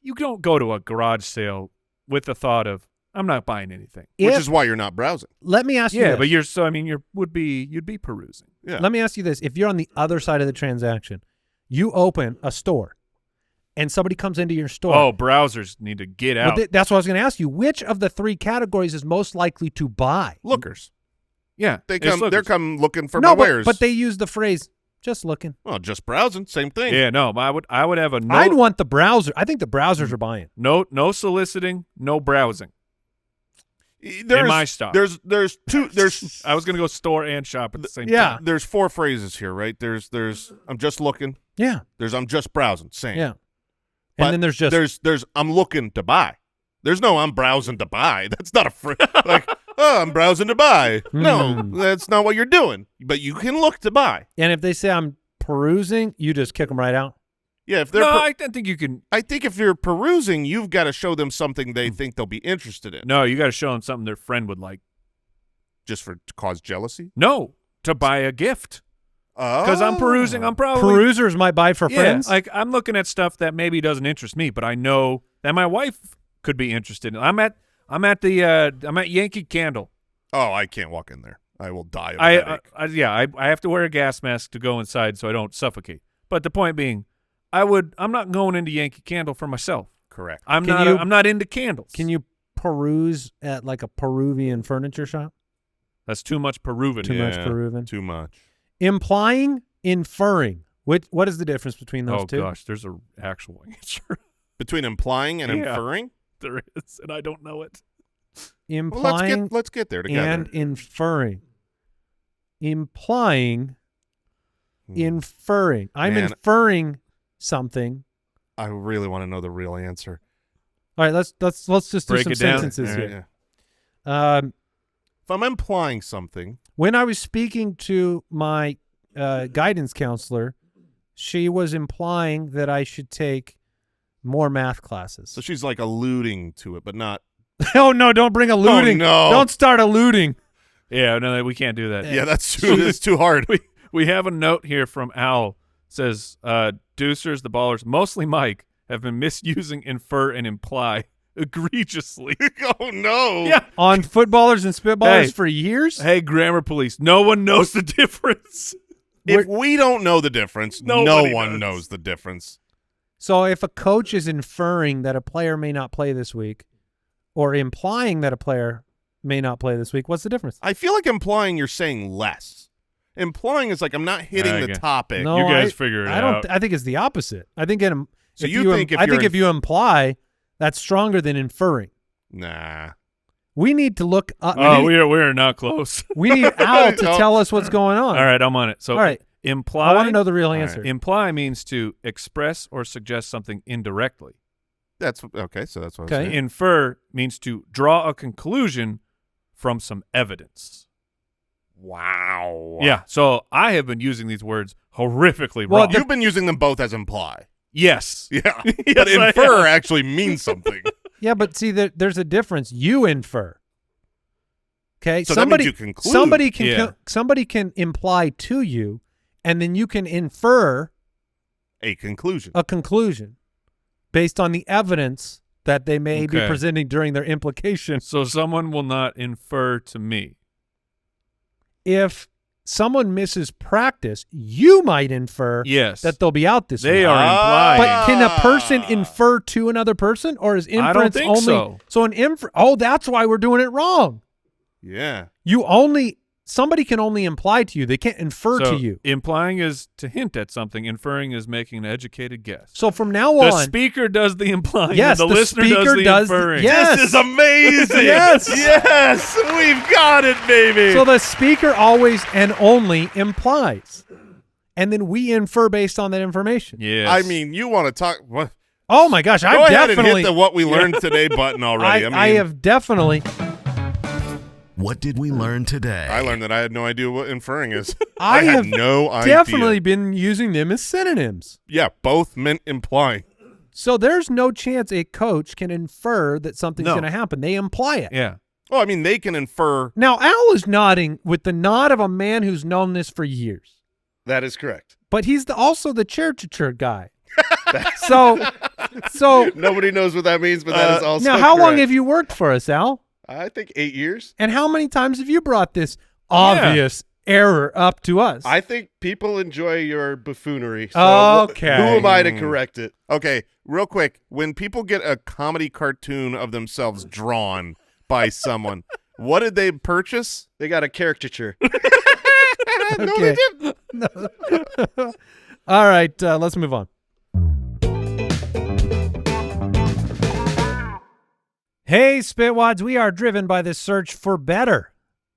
You don't go to a garage sale with the thought of I'm not buying anything. which If- is why you're not browsing. Let me ask you Yeah, this. but you'd be perusing. Yeah. Let me ask you this. If you're on the other side of the transaction, you open a store and somebody comes into your store. Oh, browsers need to get Well, out. that's what I was going to ask you. Which of the three categories is most likely to buy? Lookers. yeah, They it's come. They're lookers. come looking for no, my but, wares. but they use the phrase "just looking." well, just browsing, same thing. Yeah, no, I would have a no. I'd want the browser. I think the browsers are buying. no soliciting, no browsing. There's, my style. There's two. There's I was gonna go store and shop at the same Yeah. time. there's four phrases here, right? There's I'm just looking. Yeah, There's I'm just browsing. Same. yeah. But And then there's just there's I'm looking to buy. There's no I'm browsing to buy. That's not a phrase. Like, oh, I'm browsing to buy. No, Hmm. that's not what you're doing. But you can look to buy. and if they say I'm perusing, you just kick them right out. Yeah, if they're No, I think you can. I think if you're perusing, you've got to show them something they think they'll be interested in. No, you got to show them something their friend would like. Just to cause jealousy? No, to buy a gift. Oh. Because I'm perusing, I'm probably Perusers might buy for friends. Like I'm looking at stuff that maybe doesn't interest me, but I know that my wife could be interested in. I'm at Yankee Candle. Oh, I can't walk in there. I will die of a headache. I have to wear a gas mask to go inside so I don't suffocate. But the point being, I'm not going into Yankee Candle for myself. Correct. I'm not into candles. Can you peruse at like a Peruvian furniture shop? That's too much Peruvian. Too much Peruvian. Too much. Implying, inferring. What is the difference between those two? Oh gosh, there's an actual answer. Between implying and Yeah. inferring? There is, and I don't know it. Implying Well, let's get there together. and inferring. Implying, inferring. I'm Man. inferring something. I really want to know the real answer. All right, let's just do Break some it down. sentences All right. here. Yeah. If I'm implying something, When I was speaking to my guidance counselor, she was implying that I should take more math classes. so she's like alluding to it, but not. Oh, no, don't bring alluding. Oh, no. Don't start alluding. Yeah, no, we can't do that. Yeah, that's too hard. We have a note here from Al. Says, Deucers, the ballers, mostly Mike, have been misusing infer and imply egregiously. Oh, no. Yeah. On footballers and spitballers Hey. for years? Hey, grammar police, no one knows the difference. If we don't know the difference, no Nobody one does. knows the difference. So if a coach is inferring that a player may not play this week or implying that a player may not play this week, what's the difference? I feel like implying you're saying less. Implying is like I'm not hitting the Okay. topic. No, You guys I- figure it I don't. out. I think it's the opposite. I think So you think if I you're think if you imply, that's stronger than inferring. Nah. We need to look up. Oh, we're not close. we need Al to No. tell us what's going on. All right, I'm on it. So All right. imply. I want to know the real right. answer. Imply means to express or suggest something indirectly. That's okay. So that's what Okay. I'm saying. Infer means to draw a conclusion from some evidence. Wow. Yeah, so I have been using these words horrifically Well, wrong. You've been using them both as imply. Yes. Yeah. Yes, But I infer have. actually means something. Yeah, but see, there's a difference. You infer. Okay, So that means you conclude. somebody can imply to you, and then you can infer A conclusion. a conclusion based on the evidence that they may be Okay. presenting during their implication. So someone will not infer to me. If someone misses practice, you might infer Yes. that they'll be out this They week. are implying. But can a person infer to another person, or is inference I don't think only? so. An infer. Oh, that's why we're doing it wrong. Yeah. Somebody can only imply to you. They can't infer So to you. implying is to hint at something. Inferring is making an educated guess. So from now The on, speaker does the implying. Yes, and the the listener speaker does the does. inferring. Yes. This is amazing. Yes. Yes. We've got it, baby. so the speaker always and only implies, and then we infer based on that information. Yes. I mean, you want to talk. What? Oh my gosh, Go I've ahead and definitely, hit the what we learned today button already. I have definitely. What did we learn today? I learned that I had no idea what inferring is. I had have no idea. Definitely been using them as synonyms. Yeah, both meant implying. So there's no chance a coach can infer that something's No. going to happen. They imply it. Yeah. Oh, I mean, they can infer. Now, Al is nodding with the nod of a man who's known this for years. That is correct. But he's also the church guy. so Nobody knows what that means, but that is also now, how long correct. have you worked for us, Al? I think 8 years. And how many times have you brought this obvious error up to us? I think people enjoy your buffoonery. So Okay. Who am I to correct it? Okay, real quick. When people get a comedy cartoon of themselves drawn by someone, what did they purchase? They got a caricature. No, they Okay. didn't. All right, let's move on. Hey, Spitwads, we are driven by this search for better.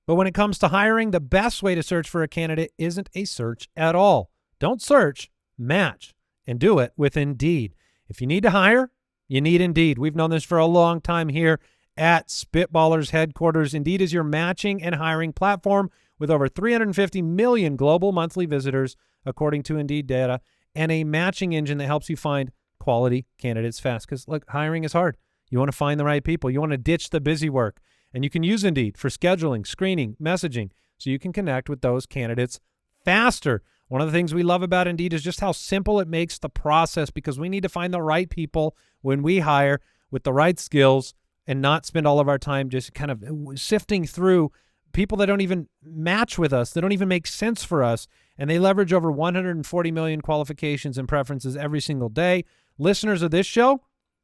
But when it comes to hiring, the best way to search for a candidate isn't a search at all. Don't search, match, and do it with Indeed. If you need to hire, you need Indeed. We've known this for a long time here at Spitballers headquarters. Indeed is your matching and hiring platform with over 350 million global monthly visitors, according to Indeed data, and a matching engine that helps you find quality candidates fast. Because, look, hiring is hard. You want to find the right people. You want to ditch the busy work. And you can use Indeed for scheduling, screening, messaging, so you can connect with those candidates faster. One of the things we love about Indeed is just how simple it makes the process, because we need to find the right people when we hire with the right skills and not spend all of our time just kind of sifting through people that don't even match with us, that don't even make sense for us. And they leverage over 140 million qualifications and preferences every single day. Listeners of this show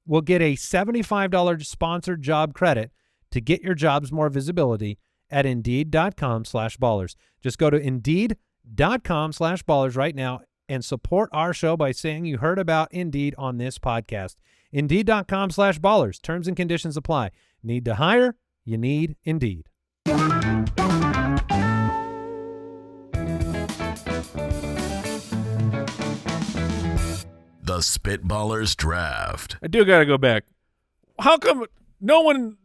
will get a $75 sponsored job credit to get your jobs more visibility at Indeed.com/ballers. Just go to Indeed.com/ballers right now and support our show by saying you heard about Indeed on this podcast. Indeed.com/ballers. Terms and conditions apply. Need to hire? You need Indeed. The Spitballers Draft. I do got to go back. How come no one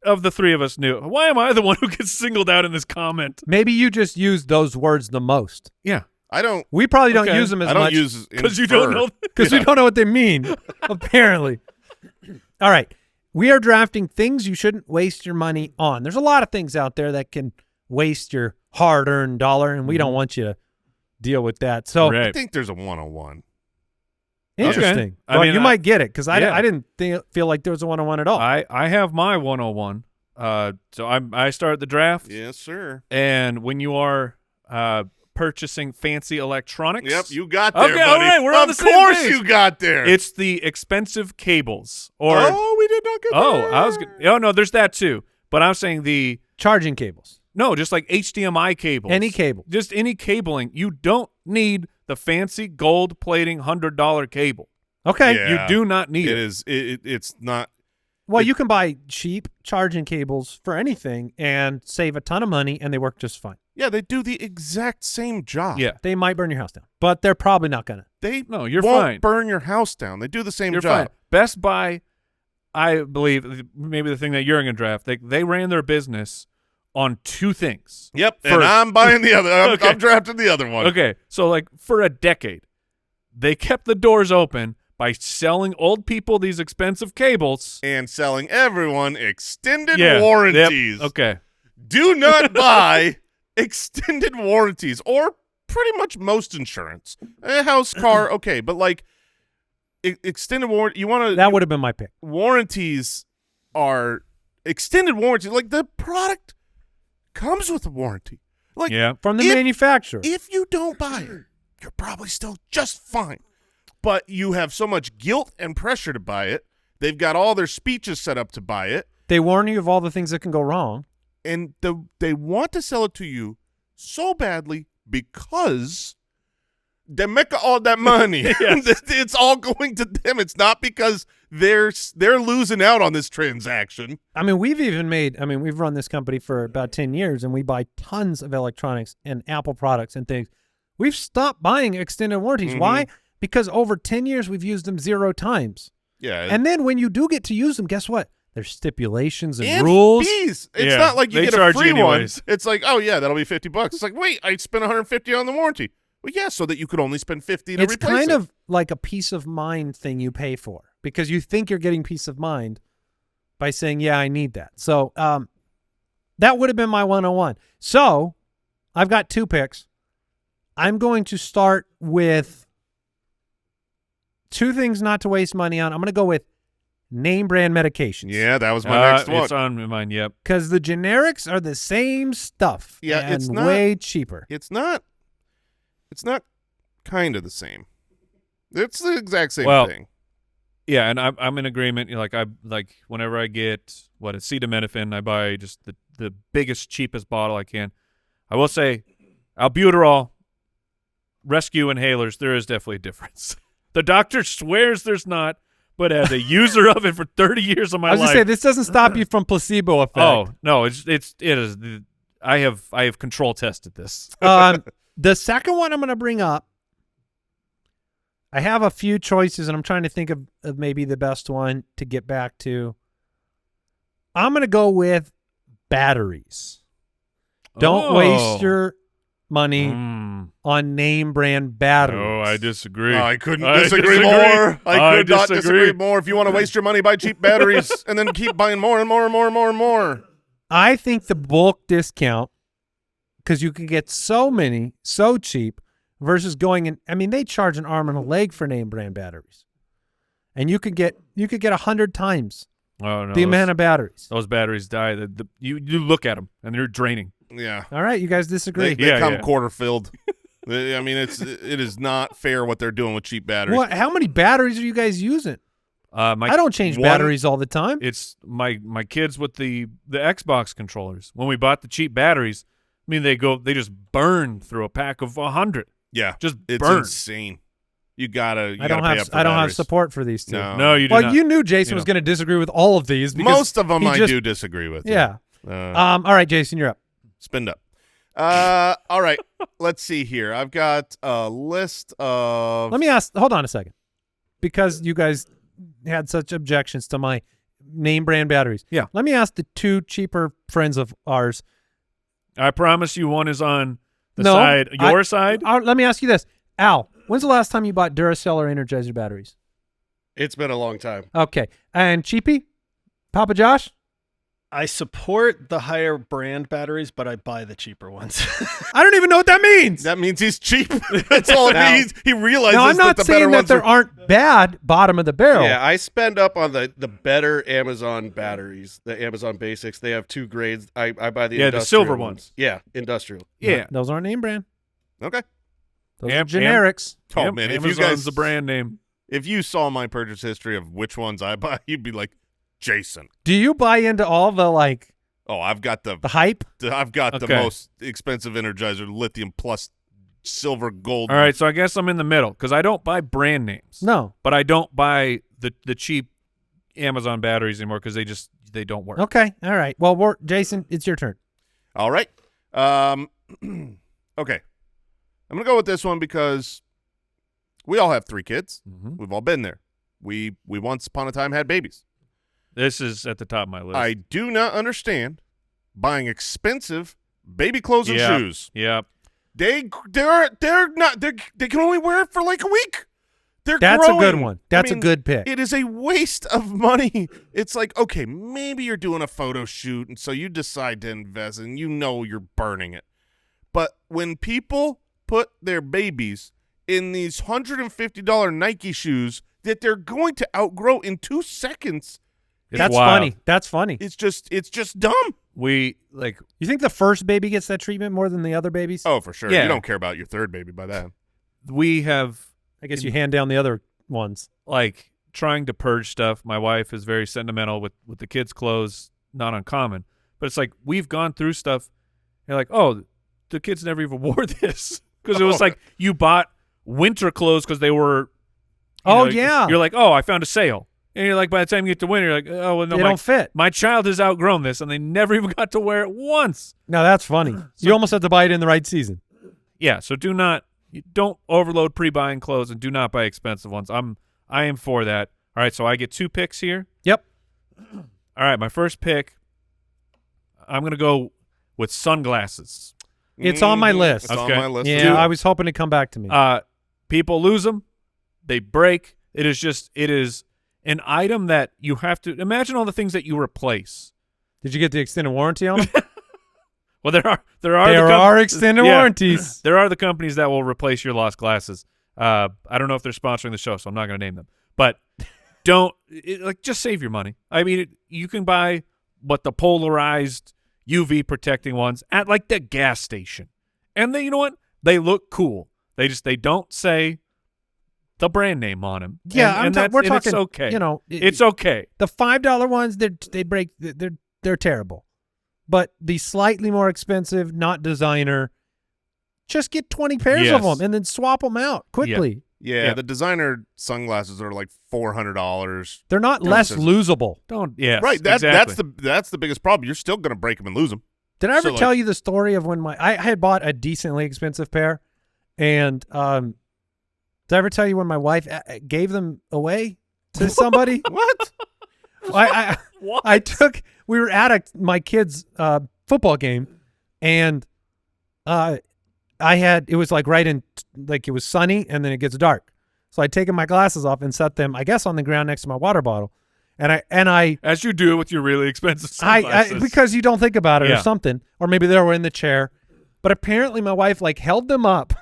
of the three of us knew? Why am I the one who gets singled out in this comment? Maybe you just use those words the most. Yeah. I don't. We probably don't Okay. use them as I don't much use Because you don't know. because we don't know what they mean, apparently. All right. We are drafting things you shouldn't waste your money on. There's a lot of things out there that can waste your hard-earned dollar, and we don't want you to deal with that. So Right. I think there's a 101. interesting. Okay. I Well, mean, you might get it because yeah. I didn't feel like there was a 101 at all. I have my 101. So I start the draft. Yes, sir. And when you are purchasing fancy electronics. Yep, you got there, Okay, buddy. all right, we're on the of same course page. you got there. It's the expensive cables. Or oh, we did not get there. I was. Oh no, there's that too. But I'm saying Charging cables. no, just like HDMI cables. Any cable. Just any cabling. You don't need the fancy gold plating $100 cable. Okay. Yeah. You do not need It it. is. It's not. Well, you can buy cheap charging cables for anything and save a ton of money, and they work just fine. Yeah, they do the exact same job. Yeah. They might burn your house down, but they're probably not going to. They No, you're won't fine. burn your house down. They do the same You're job. fine. Best Buy, I believe, maybe the thing that you're going to draft, they ran their business on two things. Yep, and First. I'm buying the other. I'm, Okay. I'm drafting the other one. Okay, so like for a decade, they kept the doors open by selling old people these expensive cables. And selling everyone extended Yeah, warranties. Yep. Okay. Do not buy extended warranties or pretty much most insurance. A house, car, okay, but like extended warranty, you want to That would have been my pick. warranties are extended warranties. Like the product comes with a warranty. Like Yeah. From the if- manufacturer. If you don't buy it, you're probably still just fine. But you have so much guilt and pressure to buy it. They've got all their speeches set up to buy it. They warn you of all the things that can go wrong. And they want to sell it to you so badly because they make all that money. Yes. It's all going to them. It's not because they're losing out on this transaction. I mean, we've run this company for about 10 years, and we buy tons of electronics and Apple products and things. We've stopped buying extended warranties. Why? Because over 10 years, we've used them 0 times. Yeah. And then when you do get to use them, guess what? There's stipulations and and rules. fees. It's Yeah, not like you they get a charge you free one. anyways. It's like, oh yeah, that'll be $50. It's like, wait, I spent $150 on the warranty. Well, yeah, so that you could only spend $50 to It's replace kind it. of like a peace of mind thing you pay for because you think you're getting peace of mind by saying, yeah, I need that. So that would have been my 101. So I've got 2 picks. I'm going to start with 2 things not to waste money on. I'm going to go with name brand medications. Yeah, that was my next one. It's on my mind. Yep. Because the generics are the same stuff. Yeah, and it's not- way cheaper. It's not kind of the same. It's the exact same Well, thing. Yeah, and I'm in agreement. You know, like whenever I get acetaminophen, I buy just the biggest, cheapest bottle I can. I will say, albuterol, rescue inhalers, there is definitely a difference. The doctor swears there's not, but as a user of it for 30 years of my I was life, going to say, this doesn't stop you from placebo effect. oh no, it is. I have control tested this. The second one I'm going to bring up, I have a few choices, and I'm trying to think of maybe the best one to get back to. I'm going to go with batteries. Don't waste your money Mm. on name brand batteries. No, I disagree. I couldn't disagree more. I could not disagree disagree more. If you want to waste your money, buy cheap batteries and then keep buying more and more and more and more and more. I think the bulk discount, because you can get so many so cheap versus going in. I mean, they charge an arm and a leg for name brand batteries, and you could get 100 times Oh, no, the amount of batteries. those batteries die. You look at them and they're draining. Yeah. All right, you guys disagree. They Yeah, come yeah. quarter filled. I mean, it is not fair what they're doing with cheap batteries. What? How many batteries are you guys using? I don't change one- batteries all the time. It's my kids with the Xbox controllers. When we bought the cheap batteries, I mean they just burn through a pack of 100. Yeah, Just it's burn. insane. You gotta I don't pay have up for I don't have batteries. support for these two. No, you do Well, not. you knew Jason You was know. going to disagree with all of these. Because Most of them he I just- do disagree with. Yeah. All All right, Jason, you're up. spin up. All right. Let's see here. I've got a list of. Let me ask. Hold on a second, because you guys had such objections to my name brand batteries. Yeah. Let me ask the two cheaper friends of ours. I promise you, one is on the No, side, your side. Let me ask you this, Al. When's the last time you bought Duracell or Energizer batteries? It's been a long time. Okay, and Cheapy, Papa Josh. I support the higher brand batteries, but I buy the cheaper ones. I don't even know what that means. That means he's cheap. That's all it Now- means. He realizes No, I'm not that the better saying that ones there are. aren't bad bottom of the barrel. Yeah, I spend up on the better Amazon batteries, the Amazon Basics. They have two grades. I buy the Yeah, the industrial silver ones. Yeah, industrial. Yeah, Those aren't name brand. Okay. Those Am- are generics. Oh Am- man, if you Amazon's guys, the brand name. if you saw my purchase history of which ones I buy, you'd be like, Jason. Do you buy into all the Oh, I've got the hype? the Okay. most expensive Energizer, lithium plus silver gold. All right, so I guess I'm in the middle because I don't buy brand names. No. But I don't buy the cheap Amazon batteries anymore because they don't work. Okay. All right. Well, Jason, it's your turn. All right. Okay. I'm gonna go with this one because we all have 3 kids. Mhm. We've all been there. We once upon a time had babies. This is at the top of my list. I do not understand buying expensive baby clothes and Yeah. shoes. Yeah. They're not they can only wear it for like a week. They're That's a good growing. one. That's I mean, a good pick. It is a waste of money. It's like, okay, maybe you're doing a photo shoot and so you decide to invest and you know you're burning it. But when people put their babies in these $150 Nike shoes that they're going to outgrow in 2 seconds, That's wild. funny. That's funny. it's just dumb. We like You think the first baby gets that treatment more than the other babies? Oh, for sure. Yeah. You don't care about your third baby by then. we have I guess you hand down the other ones. like trying to purge stuff. My wife is very sentimental with the kids' clothes, not uncommon. But it's like we've gone through stuff. You're like, oh, the kids never even wore this because it was Oh. like you bought winter clothes because they were. Oh, know, yeah. You're like, oh, I found a sale, and you're like, by the time you get to winter, you're like, oh, well, no, They don't fit. my child has outgrown this, and they never even got to wear it once. No, that's funny. You almost have to buy it in the right season. Yeah, so don't overload pre-buying clothes and do not buy expensive ones. I am for that. All right, so I get 2 picks here. Yep. All right, my first pick, I'm going to go with sunglasses. It's on my list. It's on Okay. my list. Yeah, too. I was hoping to come back to me. People lose them. They break. It is an item that you have to – imagine all the things that you replace. Did you get the extended warranty on them? Well, there are There the are extended warranties. There are the companies that will replace your lost glasses. I don't know if they're sponsoring the show, so I'm not going to name them. But just save your money. I mean, you can buy the polarized UV protecting ones at like the gas station, and you know what? They look cool. They don't say the brand name on them. Yeah, and we're it's talking. okay. You know, It's okay. the $5 ones. They break. They're terrible. But the slightly more expensive, not designer, just get 20 pairs of Yes. them and then swap them out quickly. Yeah, Yeah. the designer sunglasses are like $400. They're not less losable. Don't. Yes. Right, exactly. that's the biggest problem. You're still going to break them and lose them. Did I ever So, tell you the story of when I had bought a decently expensive pair, and did I ever tell you when my wife gave them away to somebody? What? We were at my kid's football game, and it was like it was sunny, and then it gets dark. So I'd taken my glasses off and set them, I guess, on the ground next to my water bottle. And I As you do with your really expensive sunglasses. because you don't think about it or Yeah. something, or maybe they were in the chair. But apparently my wife like held them up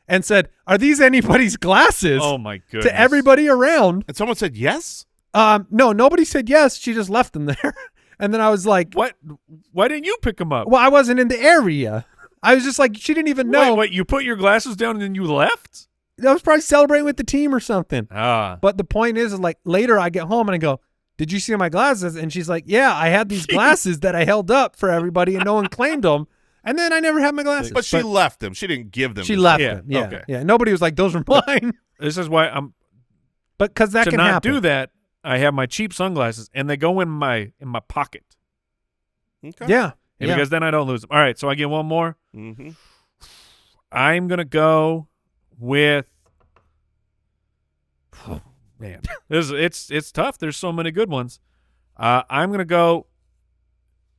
and said, "Are these anybody's glasses?" Oh my goodness. To everybody around. And someone said yes? No, nobody said yes. She just left them there. And then I was like, What? Why didn't you pick them up? well, I wasn't in the area. I was just like, she didn't even know. Wait, you put your glasses down and then you left? I was probably celebrating with the team or something. Ah. But the point is like later I get home and I go, "Did you see my glasses?" And she's like, "Yeah, I had these glasses that I held up for everybody and no one claimed them. And then I never had my glasses." But she left them. She didn't give them. She to left Yeah, them. Yeah. okay. Yeah. Nobody was like, "Those are mine." This is why I'm But because that to can not happen. do that. I have my cheap sunglasses and they go in my pocket. Okay. Yeah. And yeah. because then I don't lose them. All right, so I get one more. Mm-hmm. I'm gonna go with. Oh, man, it's tough. There's so many good ones. I'm gonna go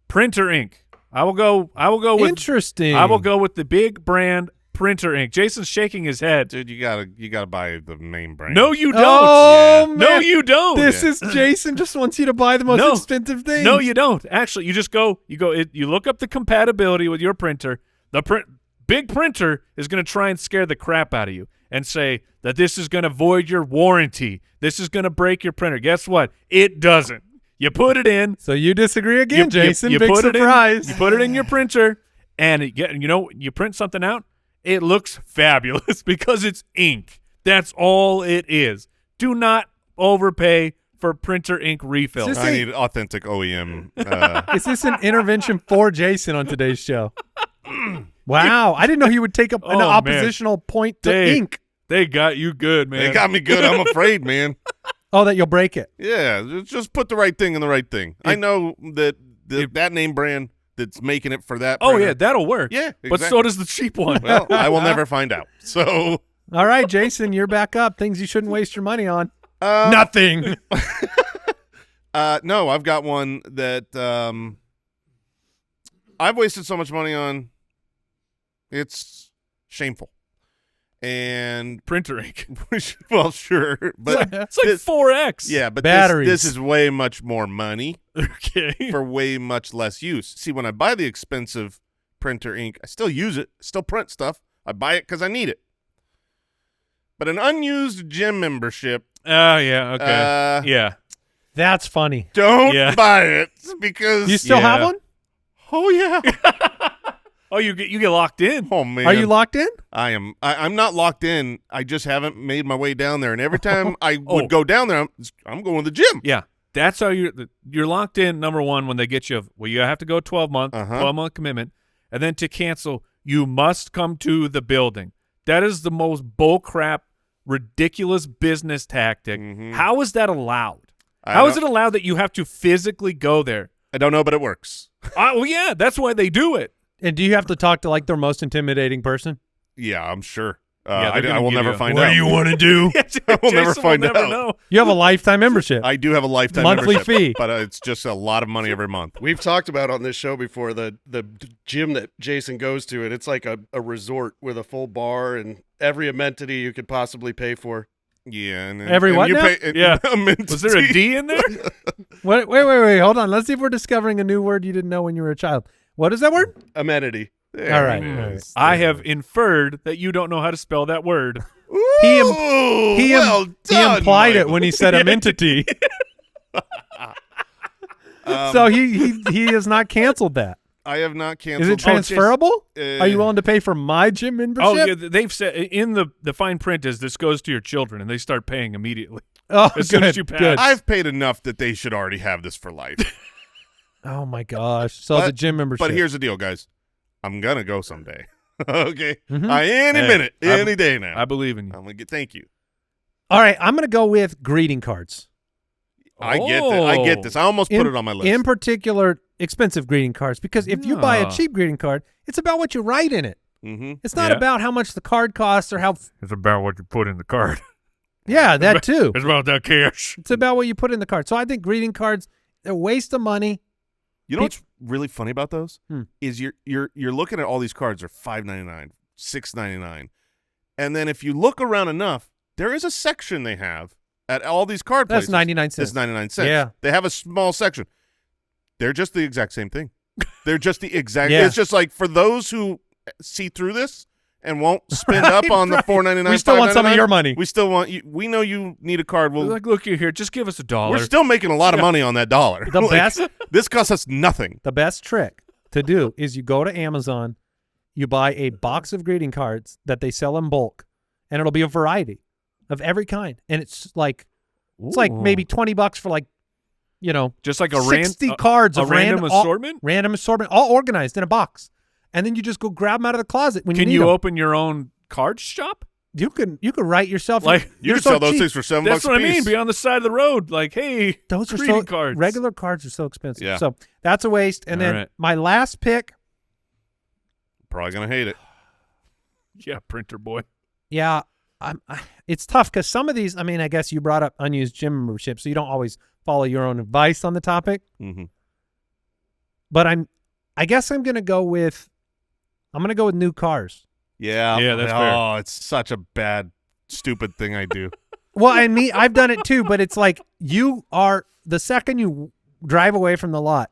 printer ink. I will go with. Interesting. I will go with the big brand printer ink. Jason's shaking his head. Dude, you gotta buy the name brand. No, you don't. Oh, Yeah. man. No, you don't. This is Jason just wants you to buy the most No. expensive thing. No, you don't. Actually, you just go. You look up the compatibility with your printer. The big printer is going to try and scare the crap out of you and say that this is going to void your warranty. This is going to break your printer. Guess what? It doesn't. You put it in. So you disagree again, Jason. You Big put surprise. It in, you put it in your printer, and you print something out. It looks fabulous because it's ink. That's all it is. Do not overpay for printer ink refills. Is this I need authentic OEM. Is this an intervention for Jason on today's show? Wow. I didn't know he would take up an Oh, man. oppositional point to ink. They got you good, man. They got me good. I'm afraid, man. Oh, that you'll break it. Yeah, just put the right thing in the right thing. I know that that name brand that's making it for that. Oh printer- yeah, that'll work. yeah. But so does the cheap one. Well, I will never find out. So All right, Jason, you're back up. Things you shouldn't waste your money on. uh, Nothing. no, I've got one that I've wasted so much money on. It's shameful. And Printer ink. well, sure, but It's like this- 4X. yeah, but Batteries. this is way much more money Okay. for way much less use. See, when I buy the expensive printer ink, I still use it, still print stuff. I buy it because I need it. But an unused gym membership, Oh yeah. Okay. yeah. That's funny. don't Yeah. buy it because You still have Yeah. one? oh yeah, Oh, you get locked in. oh man, Are you locked in? I'm not locked in. I just haven't made my way down there, and every time I Oh. would go down there, I'm going to the gym. Yeah. That's how you're locked in. Number one, when they get you, well, you have to go 12-month, 12-month commitment, and then to cancel, you must come to the building. That is the most bullcrap, ridiculous business tactic. Mhm. How is that allowed? I How is don't- it allowed that you have to physically go there? I don't know, but it works. Well, yeah, that's why they do it. And do you have to talk to like their most intimidating person? Yeah, I'm sure. Yeah, they're I gonna will give never you- find What out. do you want to do? I will never Jason find never out. know. You have a lifetime membership. I do have a lifetime Monthly membership, fee. but it's just a lot of money every month. We've talked about on this show before the gym that Jason goes to, and it's like a resort with a full bar and every amenity you could possibly pay for. Yeah, and Every and what you now? pay, Yeah. amenity. Was there a D in there? Wait. Hold on. Let's see if we're discovering a new word you didn't know when you were a child. What is that word? Amenity. There All right. it All is. I have inferred that you don't know how to spell that word. He im- Ooh, He, im- well he done, implied it Michael. when he said amenity. So he has not canceled that. I have not canceled. Is it transferable? uh, Are you willing to pay for my gym membership? Oh, yeah, they've said in the fine print is this goes to your children, and they start paying immediately. Oh, As soon good, as you pass. good. I've paid enough that they should already have this for life. Oh my gosh! So the gym membership. But here's the deal, guys. I'm gonna go someday. Okay, Mhm. any Hey, minute, I- any day now. I believe in you. I'm gonna get. Thank you. all right. I'm gonna go with greeting cards. I get this. I get this. I almost put it on my list. In particular, expensive greeting cards, because if you buy a Ah. cheap greeting card, it's about what you write in it. Mm-hmm. It's not Yeah. about how much the card costs or how. It's about what you put in the card. Yeah, that too. It's about that cash. It's about what you put in the card. So I think greeting cards, they're a waste of money. You know what's really funny about those is you're looking at all these cards are $5.99, $6.99, and then if you look around enough, there is a section they have at all these card places. That's 99 cents. It's 99 cents. Yeah. They have a small section. They're just the exact same thing. They're just the exact. Yeah. It's just like for those who see through this and won't spend up on the $4.99. We still want some of your money. We still want you. We know you need a card. They're like, look here, just give us $1. We're still making a lot of money on that dollar. The Like, best. This costs us nothing. The best trick to do is you go to Amazon, you buy a box of greeting cards that they sell in bulk, and it'll be a variety of every kind, and it's like maybe $20 for like, you know, just like a 60 cards of random assortment, random assortment, all organized in a box, and then you just go grab them out of the closet when Can you need them. open your own card shop? You can write yourself. Like, You they're can so sell those cheap. things for $7 That's a what I piece. mean. Be on the side of the road, like, hey, Those are greeting so cards. regular cards are so expensive. Yeah. So that's a waste. And All then right. my last pick. Probably gonna hate it. Yeah, printer boy. Yeah, it's tough because some of these. I mean, I guess you brought up unused gym membership, so you don't always follow your own advice on the topic. Mm-hmm. But I guess I'm gonna go with new cars. Yeah. Yeah, that's fair. Oh, it's such a bad, stupid thing I do. Well, and me, I've done it too. But it's like the second you drive away from the lot,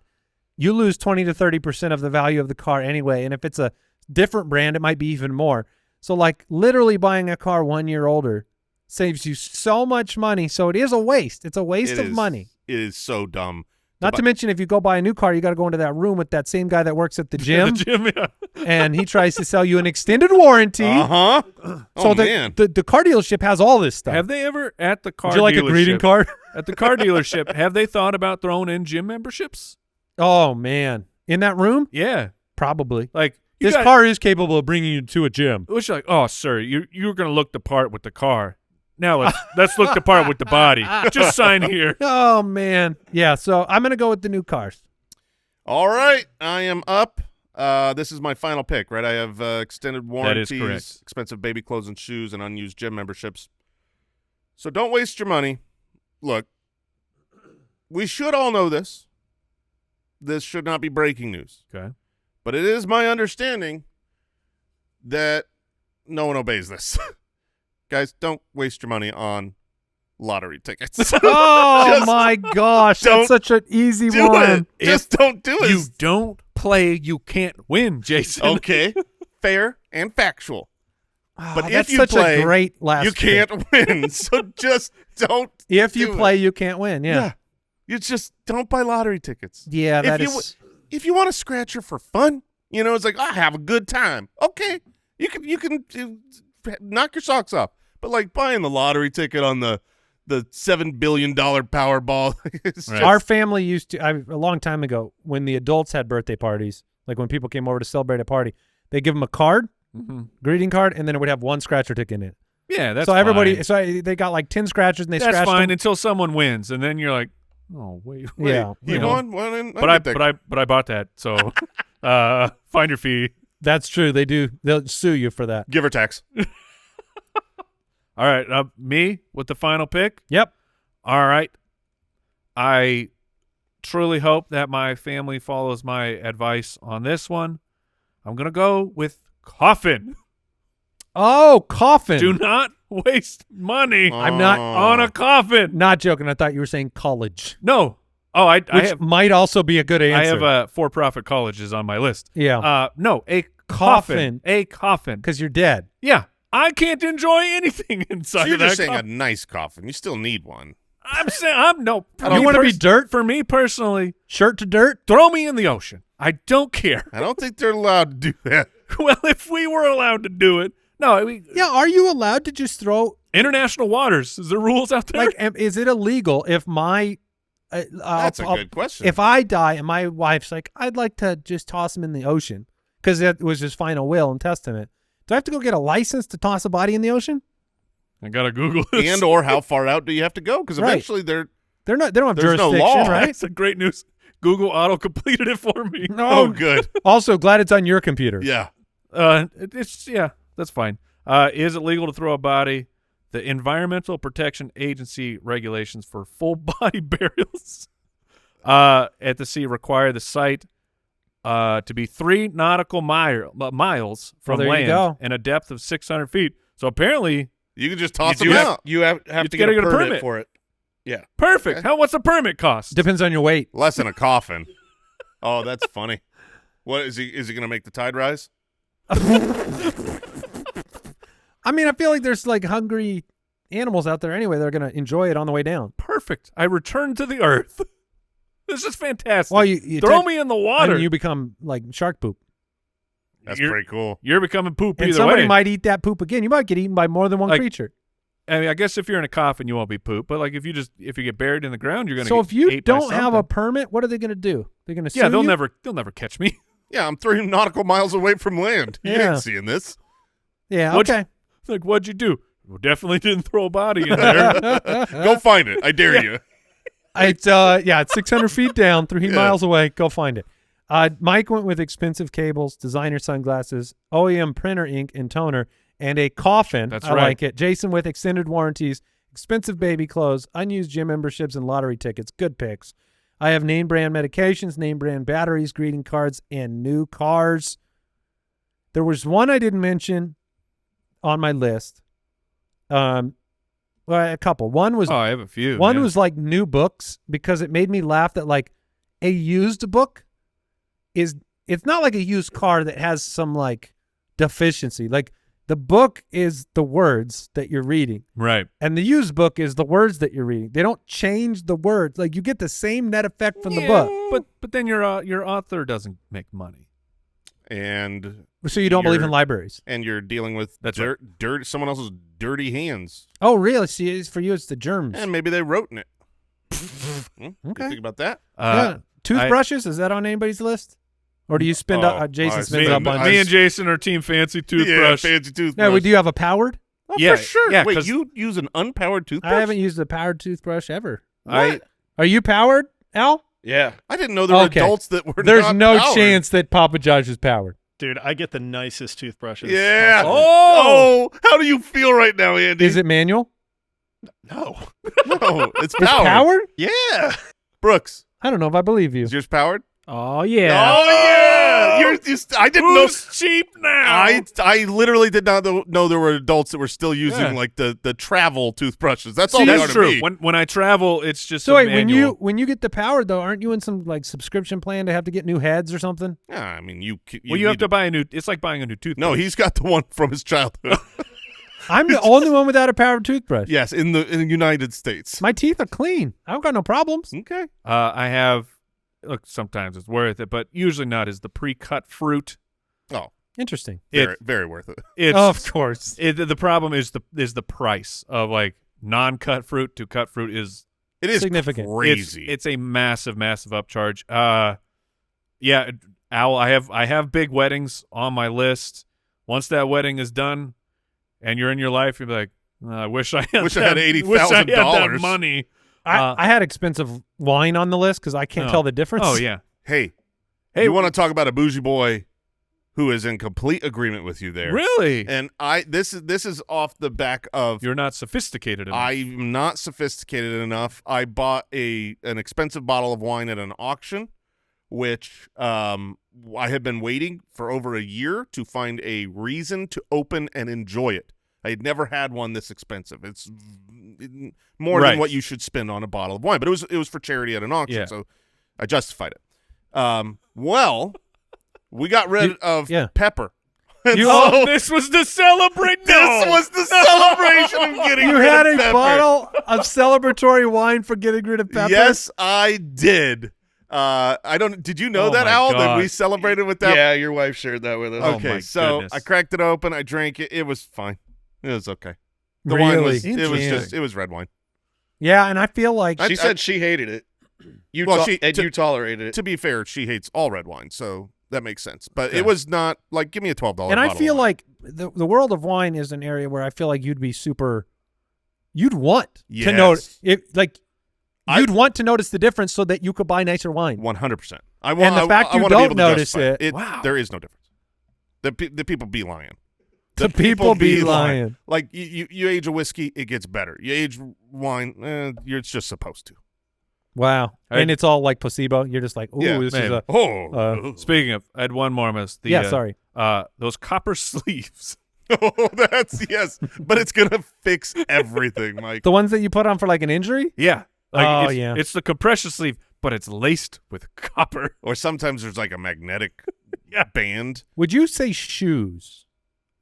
you lose 20 to 30% of the value of the car anyway. And if it's a different brand, it might be even more. So like literally buying a car 1 year older saves you so much money. So it is a waste. It's a waste It of is- money. It is so dumb. Not to mention, if you go buy a new car, you got to go into that room with that same guy that works at the gym, The gym, yeah. and he tries to sell you an extended warranty. Uh-huh. So Oh, the, man. the car dealership has all this stuff. Have they ever at the car Would you like a greeting dealership- card? At the car dealership, have they thought about throwing in gym memberships? Oh man, in that room, Yeah. probably. Like, you This got- car is capable of bringing you to a gym. Which like, oh, sir, you're going to look the part with the car. Now let's look the part with the body. Just sign here. Oh man, yeah. So I'm gonna go with the new cars. All right, I am up. This is my final pick, right? I have extended warranties, That is correct. expensive baby clothes and shoes, and unused gym memberships. So don't waste your money. Look, we should all know this. This should not be breaking news. Okay. But it is my understanding that no one obeys this. Guys, don't waste your money on lottery tickets. Oh Just my gosh, don't that's such an easy do one. it. Just don't do it. You don't play, you can't win, Jason. Okay, fair and factual. But if that's you such play, a great last you pick. can't win. So just don't. If you do play, it. you can't win. Yeah, You just don't buy lottery tickets. yeah. If That you is. if you want a scratcher for fun, it's like I have a good time. Okay, you can knock your socks off. But like buying the lottery ticket on the $7 billion Powerball. It's Right. just- Our family used to, a long time ago, when the adults had birthday parties, like when people came over to celebrate a party, they give them a card, greeting card, and then it would have one scratcher ticket in it. Yeah, that's so everybody, fine. so they got like 10 scratchers and they That's scratched fine them. until someone wins, and then you're like, oh wait. Yeah, you know. won. Well, then But I bought that, so find your fee. That's true. They do. They'll sue you for that. give her tax. All right, me with the final pick. Yep. All right. I truly hope that my family follows my advice on this one. I'm going to go with coffin. Oh, coffin. Do not waste money I'm not on a coffin. Not joking. I thought you were saying college, No. Oh, I which have might also be a good answer. I have for-profit colleges on my list. Yeah. No, a Coffin. coffin. A coffin. Because you're dead. Yeah. I can't enjoy anything inside So you're of that just saying a coffin. nice coffin. You still need one. I'm saying no. for You me want to be dirt? For me personally, Shirt to dirt? throw me in the ocean. I don't care. I don't think they're allowed to do that. Well, if we were allowed to do it, no. I mean, Yeah. Are you allowed to just throw? international waters. Is there rules out there? Like, is it illegal if my? That's a good question. If I die and my wife's like, I'd like to just toss him in the ocean because that was his final will and testament. Do I have to go get a license to toss a body in the ocean? I gotta Google this. and or how far out do you have to go? Because Right. eventually they're They don't have There's no jurisdiction, law. right? That's a great news. Google auto completed it for me. oh good. Also, glad it's on your computer. Yeah. It's that's fine. Is it legal to throw a body? The Environmental Protection Agency regulations for full body burials at the sea require the site to be 3 nautical miles from there you land go. and a depth of 600 feet. So apparently, You can just toss you them have, out. you have You to get a gotta permit for it. Yeah. perfect. What's a permit cost? Depends on your weight. Less than a coffin. Oh, that's funny. What is he? Is he going to make the tide rise? I mean, I feel like there's like hungry animals out there anyway. They're going to enjoy it on the way down. Perfect. I return to the earth. This is fantastic. Well, you throw take- me in the I water. mean, you become like shark poop. That's You're- pretty cool. You're becoming poop And either somebody way. might eat that poop again. You might get eaten by more than one Like, creature. I mean, I guess if you're in a coffin, you won't be poop. But like if you get buried in the ground, you're gonna. So get if you ate by don't have a something. permit, what are they going to do? They're going to yeah, sue they'll you? never catch me. Yeah, I'm 3 nautical miles away from land. You Yeah. ain't seeing this. Yeah, What'd okay. Like, what'd you do? Well, definitely didn't throw a body in there. Go find it. I dare you. It's 600 feet down, 3 miles away. Go find it. Mike went with expensive cables, designer sunglasses, OEM printer ink and toner, and a coffin. That's I right. like it. Jason with extended warranties, expensive baby clothes, unused gym memberships, and lottery tickets. Good picks. I have name brand medications, name brand batteries, greeting cards, and new cars. There was one I didn't mention on my list. Well, a couple. One was Oh, I have a few. one man. was like new books because it made me laugh that like a used book it's not like a used car that has some like deficiency. Like the book is the words that you're reading right. and the used book is the words that you're reading. They don't change the words. Like you get the same net effect from the book. But then your author doesn't make money. And So you don't believe in You're- libraries. and you're dealing with That's dirt, someone else's dirty hands. Oh, really? See, for you it's the germs. And maybe they wrote in it. You Okay. think about that? Yeah. Toothbrushes, is that on anybody's list? Or do you spend up Jason I spends spend- up on I Me and Jason are team fancy Yeah, toothbrush. fancy toothbrush. No, do you have a powered? Oh, Yeah, for sure. yeah, Wait, 'cause- you use an unpowered toothbrush? I haven't used a powered toothbrush ever. I Are you powered, Al? Yeah. I didn't know there were Okay. adults that were There's not no powered. chance that Papa Josh is powered. Dude, I get the nicest toothbrushes. Yeah. possible. Oh, how do you feel right now, Andy? Is it manual? No. No, it's It's powered. powered? Yeah. Brooks, I don't know if I believe you. is yours powered? Oh, yeah. Oh yeah. I didn't know. who's cheap now? I literally did not know there were adults that were still using Yeah. like the travel toothbrushes. That's See, all they are That's to true. me. When I travel, it's just So a wait, manual. when you get the powered though, aren't you in some like subscription plan to have to get new heads or something? Yeah, I mean, you you have need to buy a new. It's like buying a new toothbrush. No, he's got the one from his childhood. I'm the only one without a powered toothbrush. Yes, in the United States. My teeth are clean. I've got no problems. Okay. I have. Look, sometimes it's worth it, but usually not. Is the pre-cut fruit? Oh, Interesting. very, very worth it. It's Of course. the problem is the price of like non-cut fruit to cut fruit is It is Significant. crazy. It's a massive upcharge. Yeah, Al, I have big weddings on my list. Once that wedding is done, and you're in your life, you'll be like, I wish I had Wish I had that- wish I had that $80,000. money. I had expensive wine on the list because I can't Oh. tell the difference. Oh yeah. Hey, Hey, you want to talk about a bougie boy who is in complete agreement with you there? Really? And this is off the back of You're not sophisticated enough. I'm not sophisticated enough. I bought an expensive bottle of wine at an auction, which I had been waiting for over a year to find a reason to open and enjoy it. I had never had one this expensive. It's more Right. than what you should spend on a bottle of wine, but it was for charity at an auction, Yeah. so I justified it. Well, we got rid of yeah. pepper. And this was to celebrate. this was the celebration of getting You rid had of a pepper. bottle of celebratory wine for getting rid of pepper? Yes, I did. I don't. Did you know Oh that, my Al? That God. we celebrated with that? Yeah, your wife shared that with us. Oh Okay, my so goodness. I cracked it open. I drank it. It was fine. It was okay. The Really? wine was. Interesting. It was red wine. Yeah, and I feel like She said she hated it. You Well, you tolerated it. To be fair, she hates all red wine, so that makes sense. But Okay. it was not like give me a $12. and I bottle feel of wine. like the world of wine is an area where I feel like you'd want to notice it. Like you'd want to notice the difference so that you could buy nicer wine. 100%. I want. And the fact I you want to be don't able to notice justify it- Wow. There is no difference. The people be lying. The people be lying. Like you age a whiskey, it gets better. You age wine, it's just supposed to. Wow. I- And it's all like placebo. You're just like, ooh, Yeah, this man. is a. Speaking of, I had one more miss. Sorry. Those copper sleeves. Oh, that's yes. But it's gonna fix everything, Mike. The ones that you put on for like an injury? Yeah. Oh, it's, yeah. It's the compression sleeve, but it's laced with copper. Or sometimes there's like a magnetic band. Would you say shoes?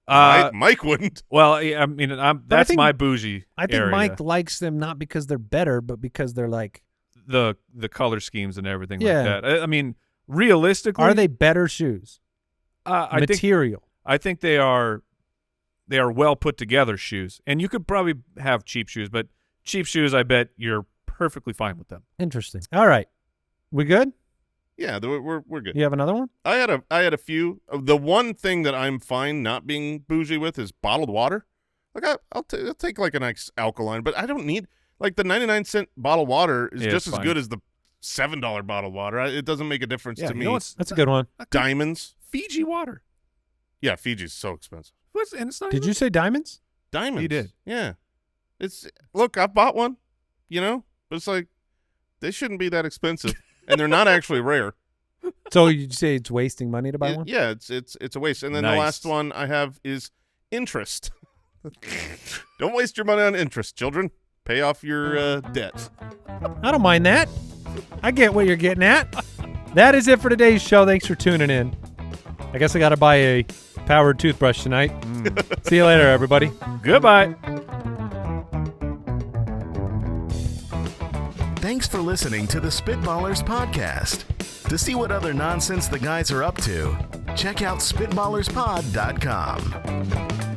Mike wouldn't. Well, I mean, that's think- my bougie I think area. Mike likes them not because they're better, but because they're like, the color schemes and everything Yeah. like that. I mean, realistically, are they better shoes? I think they are well put together shoes, and you could probably have cheap shoes, but cheap shoes, I bet you're perfectly fine with them. Interesting. All right. We good? Yeah, we're good. You have another one? I had a few. The one thing that I'm fine not being bougie with is bottled water. Like I'll take like a nice alkaline, but I don't need like the 99-cent bottled water is Yeah, just it's as fine. good as the $7 bottled water. It doesn't make a difference Yeah, to you me. know what's That's a good one. Diamonds. Fiji water? Yeah, Fiji's so expensive. And it's not Did even- you say diamonds? Diamonds. He did. Yeah. Look, I bought one, but it's like they shouldn't be that expensive, and they're not actually rare. So you say it's wasting money to buy one? Yeah, it's a waste. And then the Nice. last one I have is interest. Don't waste your money on interest, children. Pay off your debt. I don't mind that. I get what you're getting at. That is it for today's show. Thanks for tuning in. I guess I got to buy a powered toothbrush tonight. See you later, everybody. Goodbye. Thanks for listening to the Spitballers podcast. To see what other nonsense the guys are up to, check out SpitballersPod.com.